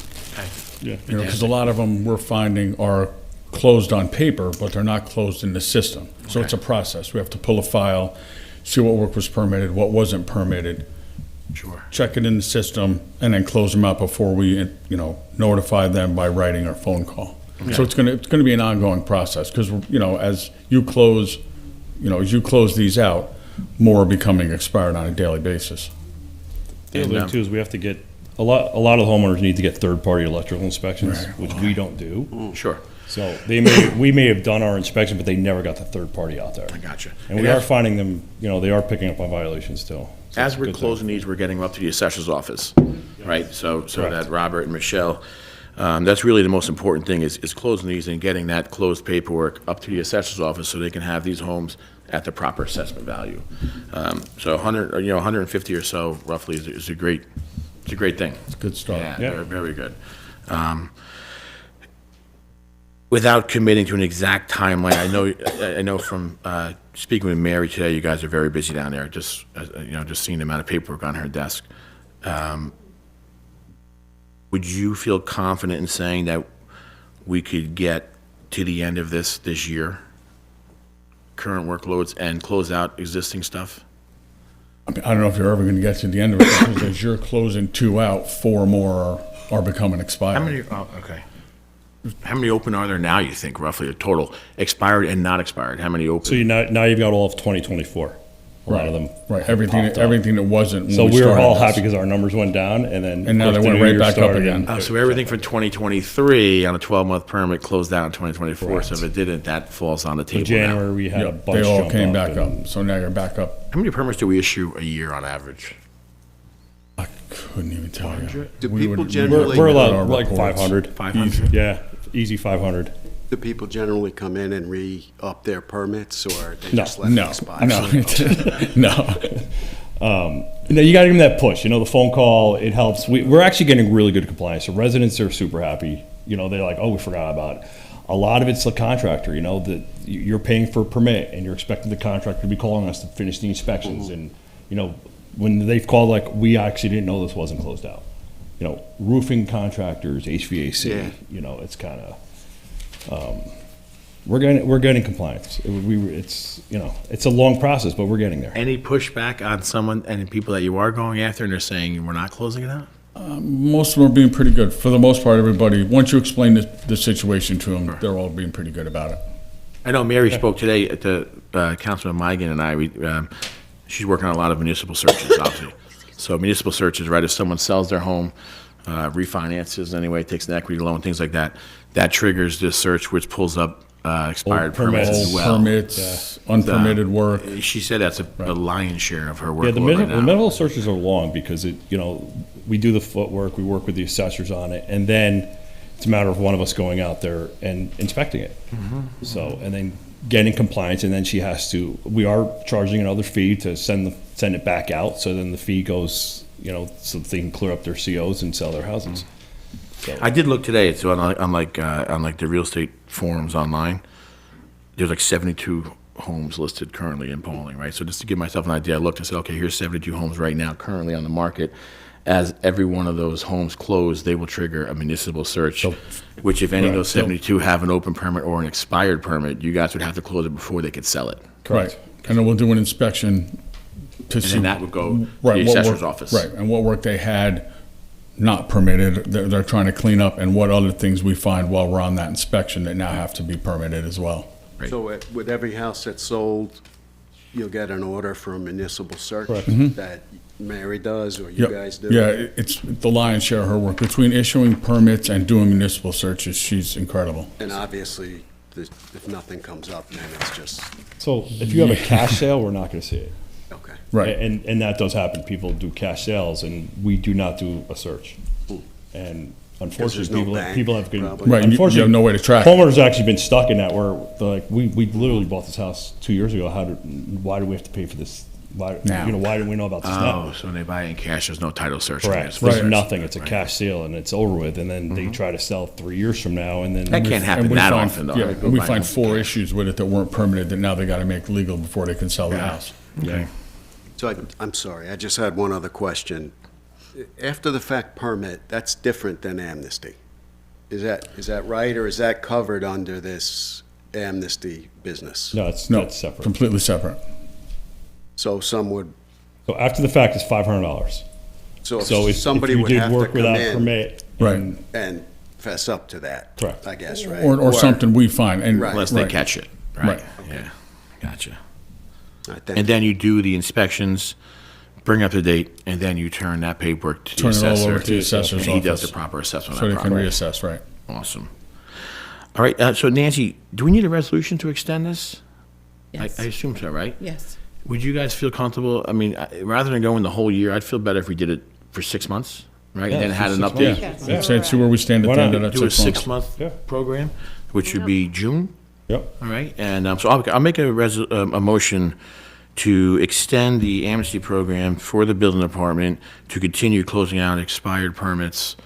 Okay. Because a lot of them we're finding are closed on paper, but they're not closed in the system. So it's a process. We have to pull a file, see what work was permitted, what wasn't permitted, Sure. check it in the system, and then close them out before we, notify them by writing or phone call. So it's gonna be an ongoing process, because, as you close these out, more are becoming expired on a daily basis. The other thing too is we have to get, a lot of the homeowners need to get third-party electrical inspections, which we don't do. Sure. So we may have done our inspection, but they never got the third party out there. I gotcha. And we are finding them, they are picking up on violations still. So As it's a we're good thing. closing these, we're getting them up to the assessor's office, right? So Correct. that Robert and Michelle, that's really the most important thing is closing these and getting that closed paperwork up to the assessor's office so they can have these homes at the proper assessment value. So 150 or so roughly is a great thing. It's a good start. Yeah, Yeah. Very, very good. Without committing to an exact timeline, I know from speaking with Mary today, you guys are very busy down there. Just seeing the amount of paperwork on her desk. Would you feel confident in saying that we could get to the end of this year, current workloads, and close out existing stuff? I don't know if you're ever gonna get to the end of it, because as you're closing 2 out, 4 more are becoming expired. How many? Oh, okay. How many open are there now? You think roughly a total expired and not expired? How many open? So now you've got all of 2024, a lot of them. Right, everything popped up. that wasn't when So we we were started all this. happy because our numbers went down, and then. And now of they course, the went new right year back up started again. and- So everything for 2023 on a 12-month permit closed out in 2024. So if it didn't, that falls on the In table now. January, we had a Yep, bunch they all jump came back and- up, so now you're back up. How many permits do we issue a year on average? I couldn't even tell you. Do We people would- generally- We're our allowed like reports. 500. 500? Yeah, easy 500. Do people generally come in and re-up their permits, or they No, just let it No, expire? no, no. You got to give them that push. The phone call, it helps. We're actually getting really good compliance. The residents are super happy. They're like, oh, we forgot about it. A lot of it's the contractor, that you're paying for a permit and you're expecting the contractor to be calling us to finish the inspections. And, when they've called, like, we actually didn't know this wasn't closed out. Roofing contractors, HVAC, it's kind of, we're getting compliance. It's a long process, but we're getting there. Any pushback on someone and people that you are going after and they're saying we're not closing it out? Most of them are being pretty good. For the most part, everybody, once you explain the situation to them, they're all being pretty good about it. I know Mary spoke today at the, Councilman Migan and I, she's working on a lot of municipal searches, obviously. So municipal searches, right, if someone sells their home, refinances anyway, takes an equity loan, things like that, that triggers this search, which pulls up expired permits as well. Permits, unpermitted work. She said that's a lion's share of her Yeah, workload the right medical, now. the medical searches are long because we do the footwork, we work with the assessors on it, and then it's a matter of one of us going out there and inspecting it. So, and then getting compliance, and then we are charging another fee to send it back out, so then the fee goes, so they can clear up their COs and sell their houses. So, I did look today, so on like the real estate forums online, there's like 72 homes listed currently in Pawling, right? So just to give myself an idea, I looked and said, okay, here's 72 homes right now currently on the market. As every one of those homes close, they will trigger a municipal search, which if any of those 72 have an open permit or an expired permit, you guys would have to close it before they could sell it. Right. And then we'll do an inspection to see. And then that would go to Right, the what assessor's work- office. Right, and what work they had not permitted, they're trying to clean up, and what other things we find while we're on that inspection that now have to be permitted as well. Right. So with every house that's sold, you'll get an order for a municipal search Correct. that Mary does, or you Yep. guys do? Yeah, it's the lion's share of her work. Between issuing permits and doing municipal searches, she's incredible. And obviously, if nothing comes up, then it's just, so if you have a cash sale, we're not gonna see it. okay. Right. And that does happen. People do cash sales, and we do not do a search. And there's unfortunately, no bank, people have been. probably. Right, and you have no way to track it. Homeowners actually been stuck in that where they're like, we literally bought this house 2 years ago. Why do we have to pay for this? Why, Now. why didn't we know about this Oh, now? so when they buy it in cash, there's no title search. on Correct. this. There's Right. nothing. It's a Right. cash sale, and it's over with. And then they try to sell 3 years from now, and then That can't happen And we that find- often, though. Yeah, People and we buy find homes in 4 cash. issues with it that weren't permitted that now they gotta make legal before they can sell the house. Okay. So I'm sorry, I just had one other question. After the fact permit, that's different than amnesty. Is that right, or is that covered under this amnesty business? no, No, that's separate. completely separate. So some would, So after the fact, it's $500. so So if if somebody you would did have to work come without in permit, Right. and- and fess up to that. Correct. I guess, right? Or something we find, and. Right. Unless they right. catch it, right? Right. Yeah, gotcha. All right, thank And then you do the inspections, bring up the date, and then you turn that paperwork to the Turn it all assessor. over to the assessor's And he does office. the proper assessment So on they that can property. reassess, right. Awesome. All right, so Nancy, do we need a resolution to extend this? Yes. I assume so, right? Yes. Would you guys feel comfortable, I mean, rather than going the whole year, I'd feel better if we did it for 6 months, right? Yeah, And then had an for 6 update. months. Yeah, say, see where we stand at Why the end not? of that Do a 6 months. 6-month Yeah. program, which would be June, Yep. all right? And so I'll make a motion to extend the amnesty program for the building department to continue closing out expired permits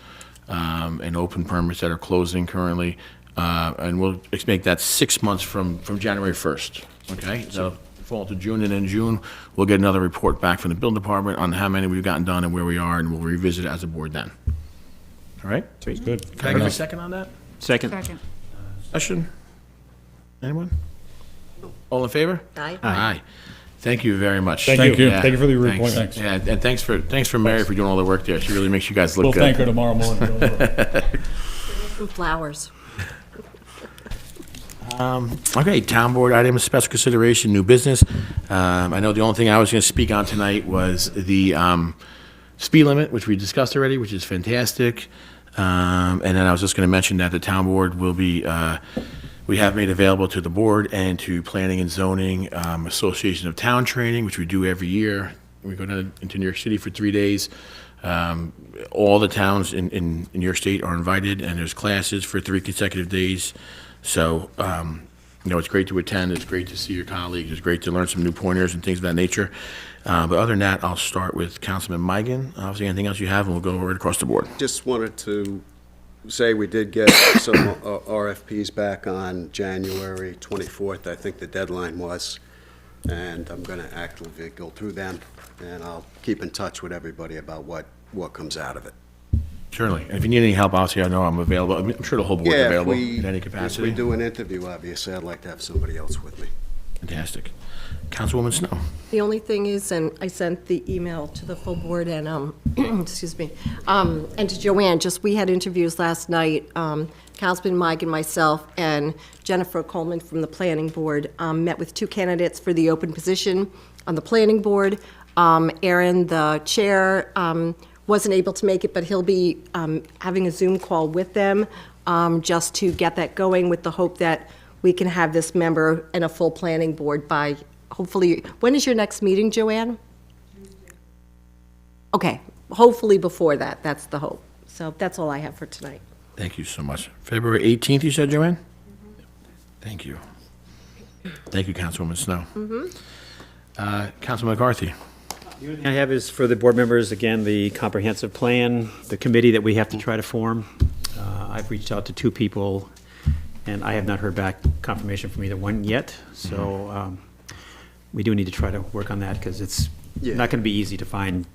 and open permits that are closing currently. And we'll make that 6 months from January 1st, okay? So fall to June, and in June, we'll get another report back from the building department on how many we've gotten done and where we are, and we'll revisit it as a board then. All right? It's good. Can I get a second on that? Second. Discussion? Anyone? All in favor? Aye. Aye. Thank you very much. Thank you. Yeah, Thank you for the thanks. reappointment. Yeah, and thanks for Mary for doing all the work there. She really makes you guys look We'll good. thank her tomorrow morning. Some flowers. Okay, town board items, special consideration, new business. I know the only thing I was going to speak on tonight was the speed limit, which we discussed already, which is fantastic. And then I was just going to mention that the town board will be, we have made available to the board and to Planning and Zoning Association of Town Training, which we do every year. We go down into New York City for 3 days. All the towns in New York State are invited, and there's classes for 3 consecutive days. So, it's great to attend, it's great to see your colleagues, it's great to learn some new pointers and things of that nature. But other than that, I'll start with Councilman Migan. Obviously, anything else you have, and we'll go right across the board. Just wanted to say we did get some RFPs back on January 24th, I think the deadline was, and I'm going to actively go through them, and I'll keep in touch with everybody about what comes out of it. Certainly. And if you need any help, obviously, I know I'm available. I'm sure the whole board's Yeah, available if in any we capacity. do an interview, obviously, I'd like to have somebody else with me. Fantastic. Councilwoman Snow. The only thing is, and I sent the email to the full board and, excuse me, and to Joanne, just, we had interviews last night. Councilman Mike and myself and Jennifer Coleman from the planning board met with 2 candidates for the open position on the planning board. Aaron, the chair, wasn't able to make it, but he'll be having a Zoom call with them just to get that going with the hope that we can have this member and a full planning board by, hopefully, when is your next meeting, Joanne? Okay, hopefully before that, that's the hope. So that's all I have for tonight. Thank you so much. February 18th, you said, Joanne? Thank you. Thank you, Councilwoman Snow. Councilman McCarthy. The only thing I have is for the board members, again, the comprehensive plan, the committee that we have to try to form. I've reached out to 2 people, and I have not heard back confirmation from either one yet. So we do need to try to work on that, because it's not going to be easy to find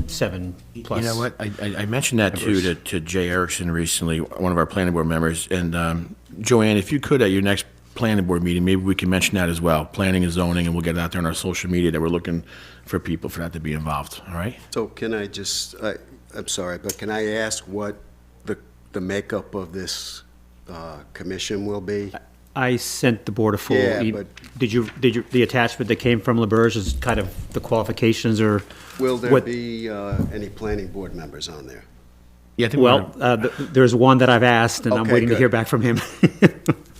7 plus. You know what? I mentioned that too to Jay Erickson recently, one of our planning board members. And Joanne, if you could, at your next planning board meeting, maybe we can mention that as well, planning and zoning, and we'll get it out there on our social media that we're looking for people for that to be involved, all right? So can I just, I'm sorry, but can I ask what the makeup of this commission will be? I sent the board a full. Yeah, but- Did you, the attachment that came from LaBerge is kind of the qualifications or? Will there what- be any planning board members on there? Yeah, I think Well, there's one that I've asked, and I'm Okay, waiting to good. hear back from him.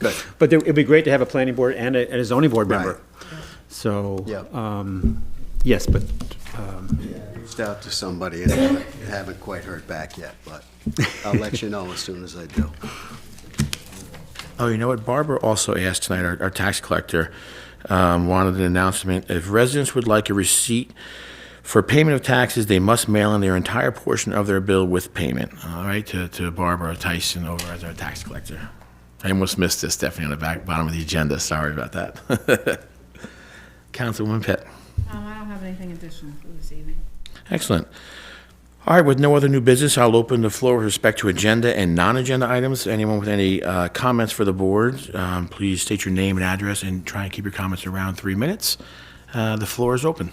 Good. But it'd be great to have a planning board and a zoning board member. Right. So, Yeah. yes, but, Reached out to somebody and haven't quite heard back yet, but I'll let you know as soon as I do. Oh, you know what? Barbara also asked tonight, our tax collector, wanted an announcement. If residents would like a receipt for payment of taxes, they must mail in their entire portion of their bill with payment, all right, to Barbara Tyson over as our tax collector. I almost missed this, Stephanie, on the bottom of the agenda. Sorry about that. Councilwoman Pitt. I don't have anything additional for this evening. Excellent. All right, with no other new business, I'll open the floor with respect to agenda and non-agenda items. Anyone with any comments for the board, please state your name and address and try and keep your comments around 3 minutes. The floor is open.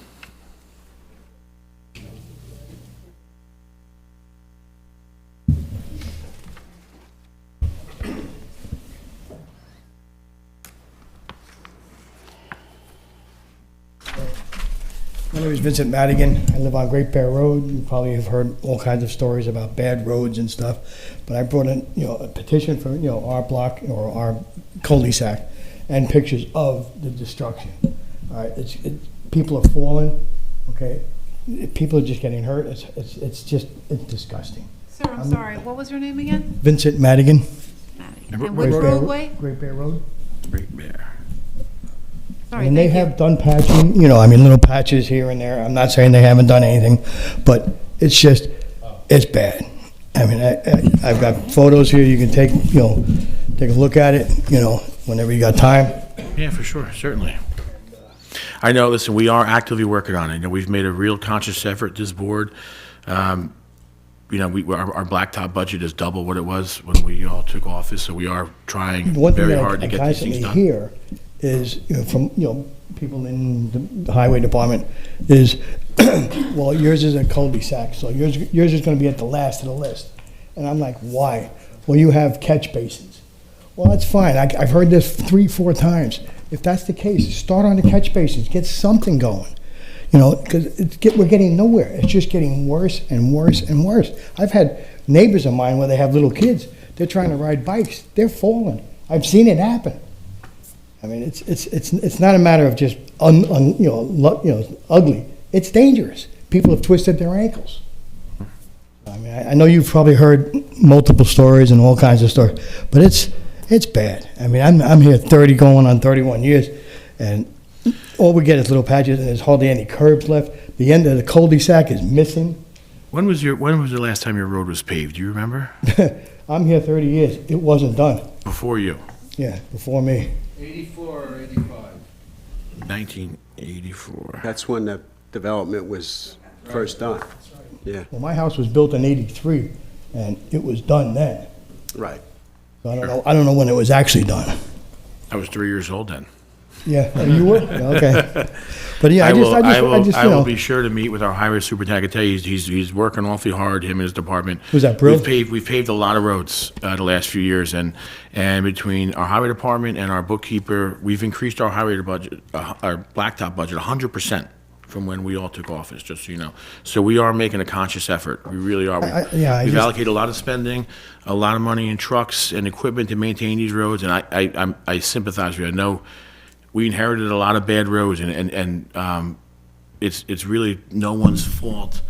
My name is Vincent Madigan. I live on Great Bear Road. You probably have heard all kinds of stories about bad roads and stuff. But I brought in, a petition for, our block or our cul-de-sac and pictures of the destruction. All right, people are falling, okay? People are just getting hurt. It's disgusting. Sir, I'm sorry, what was your name again? Vincent Madigan, And Great which Bear- roadway? Great Bear Road. Great Bear. Sorry, And they thank you. have done patching, little patches here and there. I'm not saying they haven't done anything, but it's just, it's bad. I mean, I've got photos here, you can take a look at it, whenever you got time. Yeah, for sure, certainly. I know, listen, we are actively working on it. We've made a real conscious effort, this board. Our blacktop budget is double what it was when we all took office, so we are trying One thing very that hard to I get these things constantly done. hear is, from, people in the highway department, is, well, yours is a cul-de-sac, so yours is gonna be at the last of the list. And I'm like, why? Well, you have catch basins. Well, that's fine, I've heard this 3-4 times. If that's the case, start on the catch basins, get something going. Because we're getting nowhere. It's just getting worse and worse and worse. I've had neighbors of mine where they have little kids. They're trying to ride bikes. They're falling. I've seen it happen. I mean, it's not a matter of just ugly. It's dangerous. People have twisted their ankles. I mean, I know you've probably heard multiple stories and all kinds of stories, but it's bad. I mean, I'm here 30 going on 31 years, and all we get is little patches, and there's hardly any curbs left. The end of the cul-de-sac is missing. When was the last time your road was paved? Do you remember? I'm here 30 years. It wasn't done. Before you? Yeah, before me. 84 or 85? 1984. That's when the development was first done. Yeah, Well, my house was built in '83, and it was done then. right. So I don't know when it was actually done. I was 3 years old then. Yeah, oh, you were? Yeah, okay. But yeah, I will be sure to meet with our highway superintendent. I can tell you, he's working awfully hard, him and his department. Was that Brill? We've paved a lot of roads the last few years, and between our highway department and our bookkeeper, we've increased our highway budget, our blacktop budget 100%. from when we all took office, just so you know. So we are making a conscious effort. We really are. Yeah, We've just- allocated a lot of spending, a lot of money in trucks and equipment to maintain these roads, and I sympathize with you. I know we inherited a lot of bad roads, and it's really no one's fault,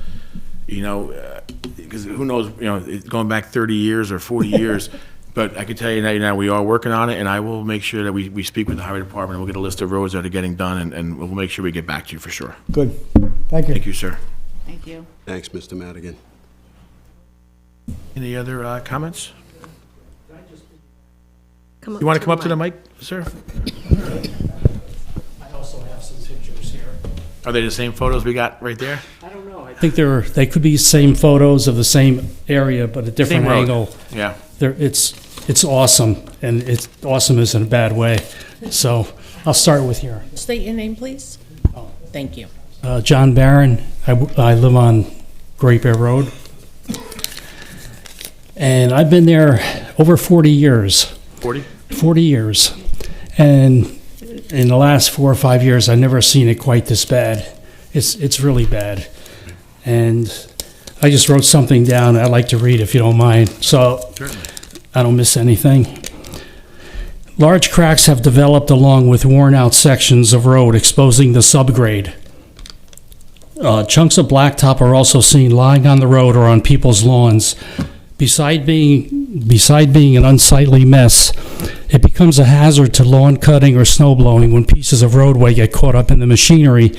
because who knows, it's going back 30 years or 40 years. But I can tell you now, we are working on it, and I will make sure that we speak with the highway department, and we'll get a list of roads that are getting done, and we'll make sure we get back to you for sure. Good. Thank you. Thank you, sir. Thank you. Thanks, Mr. Madigan. Any other comments? Come up You want to come up to the mic. mic, sir? I also have some pictures here. Are they the same photos we got right there? I don't know. I think they could be same photos of the same area, but a different Same road. angle. Yeah. It's awesome, and it's awesome is in a bad way. So I'll start with here. State your name, please. Oh, thank you. John Barron. I live on Great Bear Road. And I've been there over 40 years. 40? 40 years. And in the last 4 or 5 years, I've never seen it quite this bad. It's really bad. And I just wrote something down I'd like to read if you don't mind, so I don't miss anything. Large cracks have developed along with worn-out sections of road, exposing the subgrade. Chunks of blacktop are also seen lying on the road or on people's lawns. Beside being an unsightly mess, it becomes a hazard to lawn cutting or snow blowing when pieces of roadway get caught up in the machinery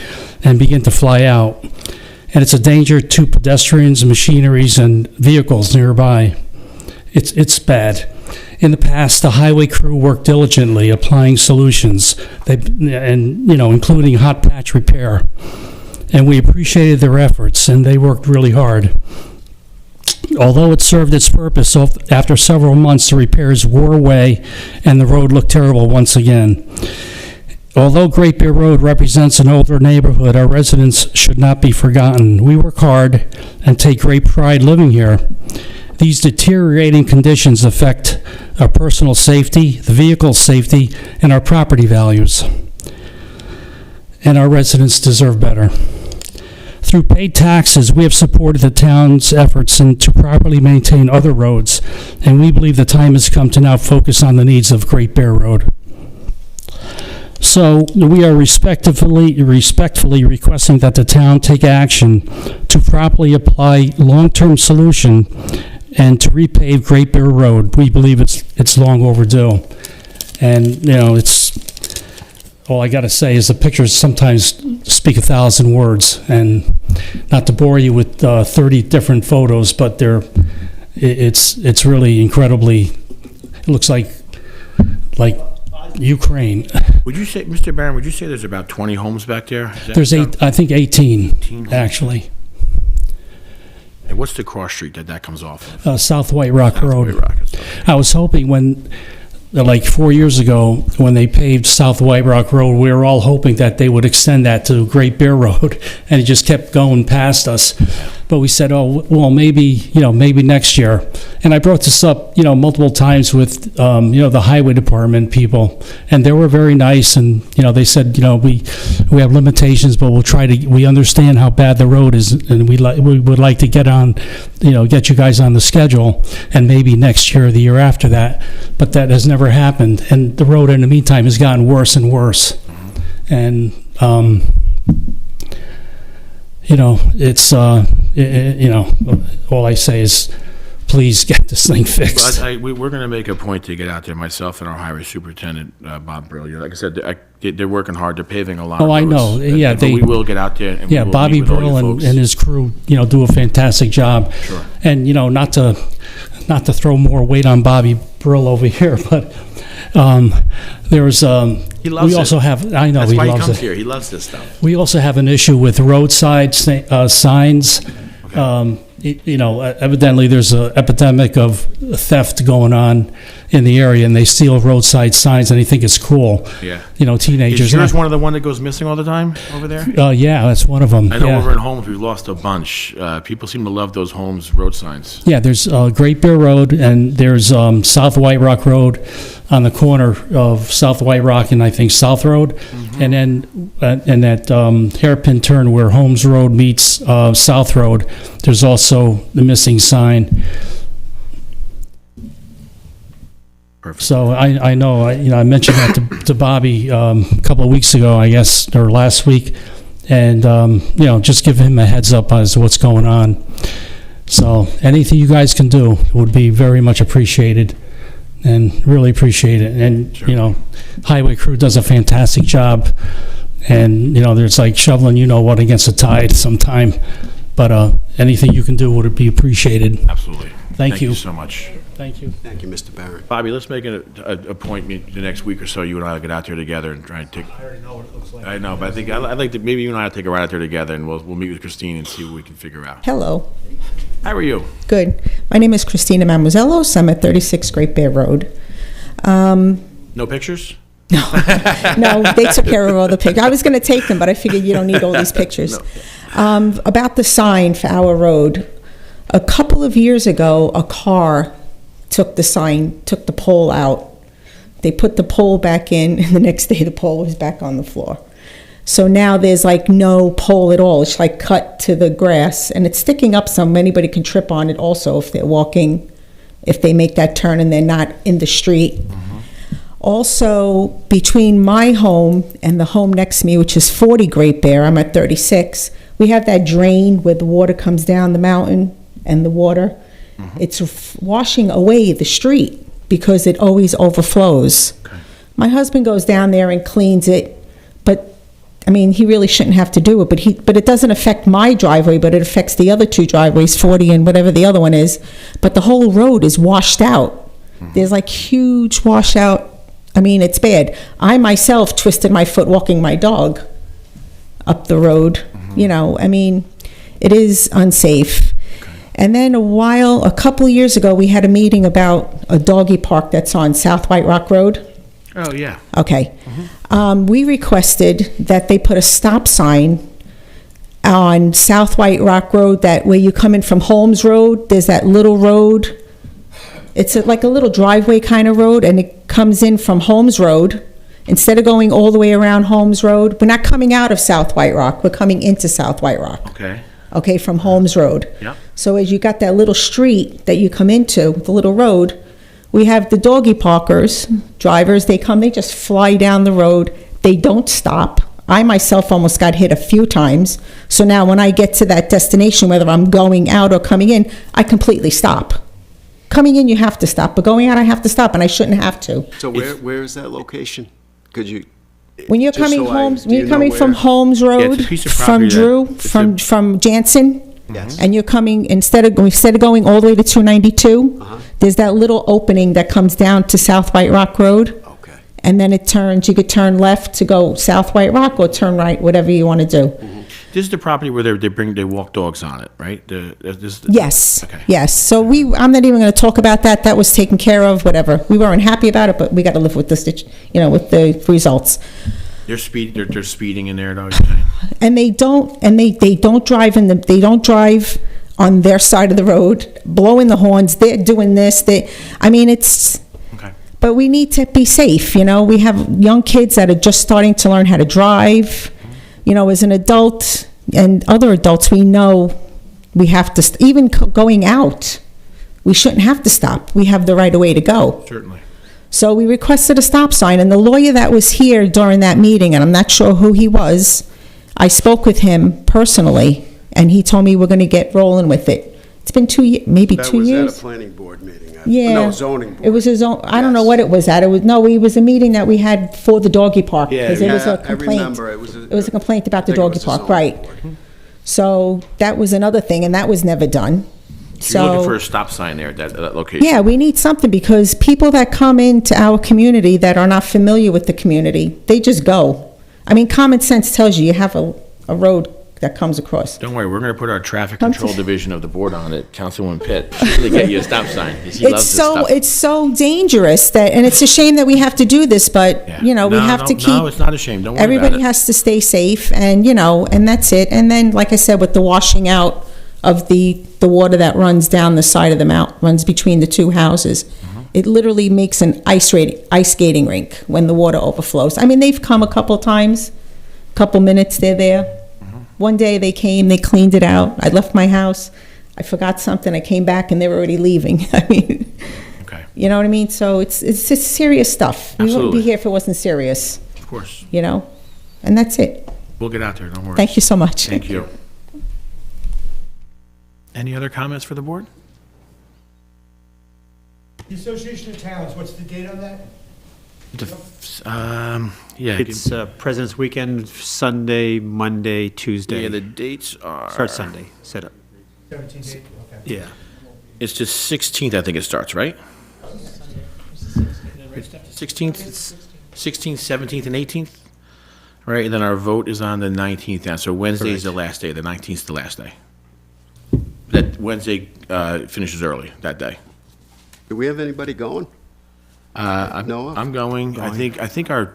and begin to fly out. And it's a danger to pedestrians, machineries, and vehicles nearby. It's bad. In the past, the highway crew worked diligently applying solutions, including hot patch repair. And we appreciated their efforts, and they worked really hard. Although it served its purpose, after several months, the repairs wore away and the road looked terrible once again. Although Great Bear Road represents an older neighborhood, our residents should not be forgotten. We work hard and take great pride living here. These deteriorating conditions affect our personal safety, the vehicle's safety, and our property values. And our residents deserve better. Through paid taxes, we have supported the town's efforts to properly maintain other roads, and we believe the time has come to now focus on the needs of Great Bear Road. So we are respectfully requesting that the town take action to properly apply long-term solution and to repave Great Bear Road. We believe it's long overdue. And, all I got to say is the pictures sometimes speak 1,000 words, and not to bore you with 30 different photos, but it's really incredibly, it looks like Ukraine. Would you say, Mr. Barron, would you say there's about 20 homes back there? Is that- There's I think 18, 18 actually. And what's the cross street that comes off of? South White Rock South Road. White Rock, it's- I was hoping like 4 years ago, when they paved South White Rock Road, we were all hoping that they would extend that to Great Bear Road, and it just kept going past us. But we said, oh, well, maybe next year. And I brought this up, multiple times with, the highway department people, and they were very nice, and, they said, we have limitations, but we understand how bad the road is, and we would like to get you guys on the schedule, and maybe next year or the year after that. But that has never happened, and the road in the meantime has gotten worse and worse. And, it's, all I say is, please get this thing fixed. But we're going to make a point to get out there, myself and our highway superintendent, Bob Brill. Like I said, they're working hard. They're paving a lot of Oh, I roads. know. Yeah, But we will get out there and we will Bobby meet with all Brill you and folks. his crew, do a fantastic job. Sure. And, not to throw more weight on Bobby Brill over here, but there's, He loves we it. also have, I know That's he why he loves comes it. here. He loves this stuff. We also have an issue with roadside signs. evidently there's an epidemic of theft going on in the area, and they steal roadside signs, and they think it's cool. Yeah. Teenagers. Is yours one of the one that goes missing all the time over there? Yeah, that's one of them. I know yeah. over at Homes, we've lost a bunch. People seem to love those Homes road signs. Yeah, there's Great Bear Road, and there's South White Rock Road on the corner of South White Rock and I think South Road, and then and that hairpin turn where Holmes Road meets South Road, there's also the missing sign. Perfect. So I know, I mentioned that to Bobby a couple of weeks ago, I guess, or last week, and just give him a heads up as to what's going on. So anything you guys can do would be very much appreciated, and really appreciate it. And highway crew does a fantastic job, and there's like shoveling what against the tide sometime, but anything you can do would be appreciated. Absolutely. Thank you so much. Thank you. Thank you, Mr. Barron. Bobby, let's make an appointment the next week or so. You and I will get out there together and try and take. I already know what it looks like. I know, but I think I'd like to maybe you and I will take a ride out there together, and we'll meet with Christine and see what we can figure out. Hello. How are you? Good. My name is Christina Mamuzellos. I'm at 36 Great Bear Road. No pictures? No, they took care of all the pictures. I was going to take them, but I figured you don't need all these pictures. About the sign for our road, a couple of years ago, a car took the pole out. They put the pole back in, and the next day the pole was back on the floor. So now there's like no pole at all. It's like cut to the grass, and it's sticking up some. Anybody can trip on it also if they're walking, if they make that turn and they're not in the street. Also, between my home and the home next to me, which is 40 Great Bear, I'm at 36, we have that drain where the water comes down the mountain and the water. It's washing away the street because it always overflows. My husband goes down there and cleans it, but I mean, he really shouldn't have to do it, but it doesn't affect my driveway, but it affects the other two driveways, 40 and whatever the other one is. But the whole road is washed out. There's like huge washout. I mean, it's bad. I myself twisted my foot walking my dog up the road. I mean, it is unsafe. And then a couple of years ago, we had a meeting about a doggy park that's on South White Rock Road. Oh, yeah. Okay. We requested that they put a stop sign on South White Rock Road, that where you come in from Holmes Road, there's that little road. It's like a little driveway kind of road, and it comes in from Holmes Road. Instead of going all the way around Holmes Road, we're not coming out of South White Rock, we're coming into South White Rock. Okay, from Holmes Road. Yep. So as you got that little street that you come into, the little road, we have the doggy parkers, drivers, they just fly down the road. They don't stop. I myself almost got hit a few times. So now when I get to that destination, whether I'm going out or coming in, I completely stop. Coming in, you have to stop, but going out, I have to stop, and I shouldn't have to. So where is that location? Could you? When you're Just coming so Holmes, do when you you're know coming from where? Holmes Road, it's a piece of from property Drew, that- from Jansen, Yes. and you're coming, instead of going all the way to 292, there's that little opening that comes down to South White Rock Road, Okay. and then it turns, you could turn left to go South White Rock or turn right, whatever you want to do. This is the property where they walk dogs on it, right? Yes, Okay. yes. So I'm not even going to talk about that. That was taken care of, whatever. We weren't happy about it, but we got to live with this, with the results. They're speeding in there, though. You're saying? And they don't drive on their side of the road, blowing the horns. They're doing this. It's. Okay. But we need to be safe. We have young kids that are just starting to learn how to drive. As an adult and other adults, we know we have to. Even going out, we shouldn't have to stop. We have the right of way to go. Certainly. So we requested a stop sign, and the lawyer that was here during that meeting, and I'm not sure who he was, I spoke with him personally, and he told me we're going to get rolling with it. It's been 2 years, maybe 2 That was years. at a planning board meeting. Yeah. No, zoning board. It was his own, I don't know Yes. what it was at. It was a meeting that we had for the doggy park. Yeah, Because it was a I complaint. remember. It was a complaint about the I think it doggy was the park, zoning right. board. So that was another thing, and that was never done. So you're looking for So, a stop sign there at that location? yeah, we need something, because people that come into our community that are not familiar with the community, they just go. I mean, common sense tells you have a road that comes across. Don't worry, we're gonna put our traffic Come control to- division of the board on it, Councilwoman Pitt. She's gonna get you a stop sign, 'cause he loves this stuff. It's so dangerous that, and it's a shame that we have to do this, but, Yeah. you know, we No, have to no, keep. No, it's not a shame, don't worry about it. Everybody has to stay safe, and, you know, and that's it. And then, like I said, with the washing out of the water that runs down the side of the mountain, runs between the two houses, Mm-hmm. it literally makes an ice skating rink when the water overflows. I mean, they've come a couple times, couple minutes, they're there. Mm-hmm. One day they came, they cleaned it out. I left my house, I forgot something, I came back and they were already leaving. I mean, Okay, you know what I mean? So it's just serious stuff. We wouldn't Absolutely. be here if it wasn't serious, of course. you know? And that's it. We'll get out there, don't worry. Thank you so much. Thank you. Any other comments for the board? The Association of Towns, what's the date on that? Yeah. It's President's Weekend, Sunday, Monday, Tuesday. Yeah, the dates are. Starts Sunday, set up. 17 date, okay. Yeah. It's the 16th, I think it starts, right? 16th, 16th, 17th, and 18th? Right, and then our vote is on the 19th, now, so Wednesday is the last day, the 19th is the last day. That Wednesday finishes early, that day. Do we have anybody going? Noah? I'm going, I think our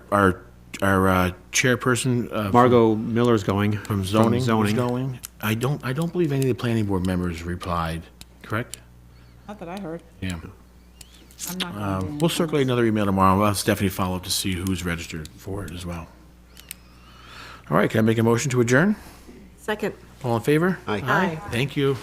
chairperson. Margot Miller's going. From zoning is zoning. going. I don't believe any of the planning board members replied, correct? Not that I heard. Yeah. I'm not gonna do We'll circulate another email tomorrow. We'll have Stephanie follow up to see who's registered for it as well. All right, can I make a motion to adjourn? Second. All in favor? Aye. Aye. Thank you.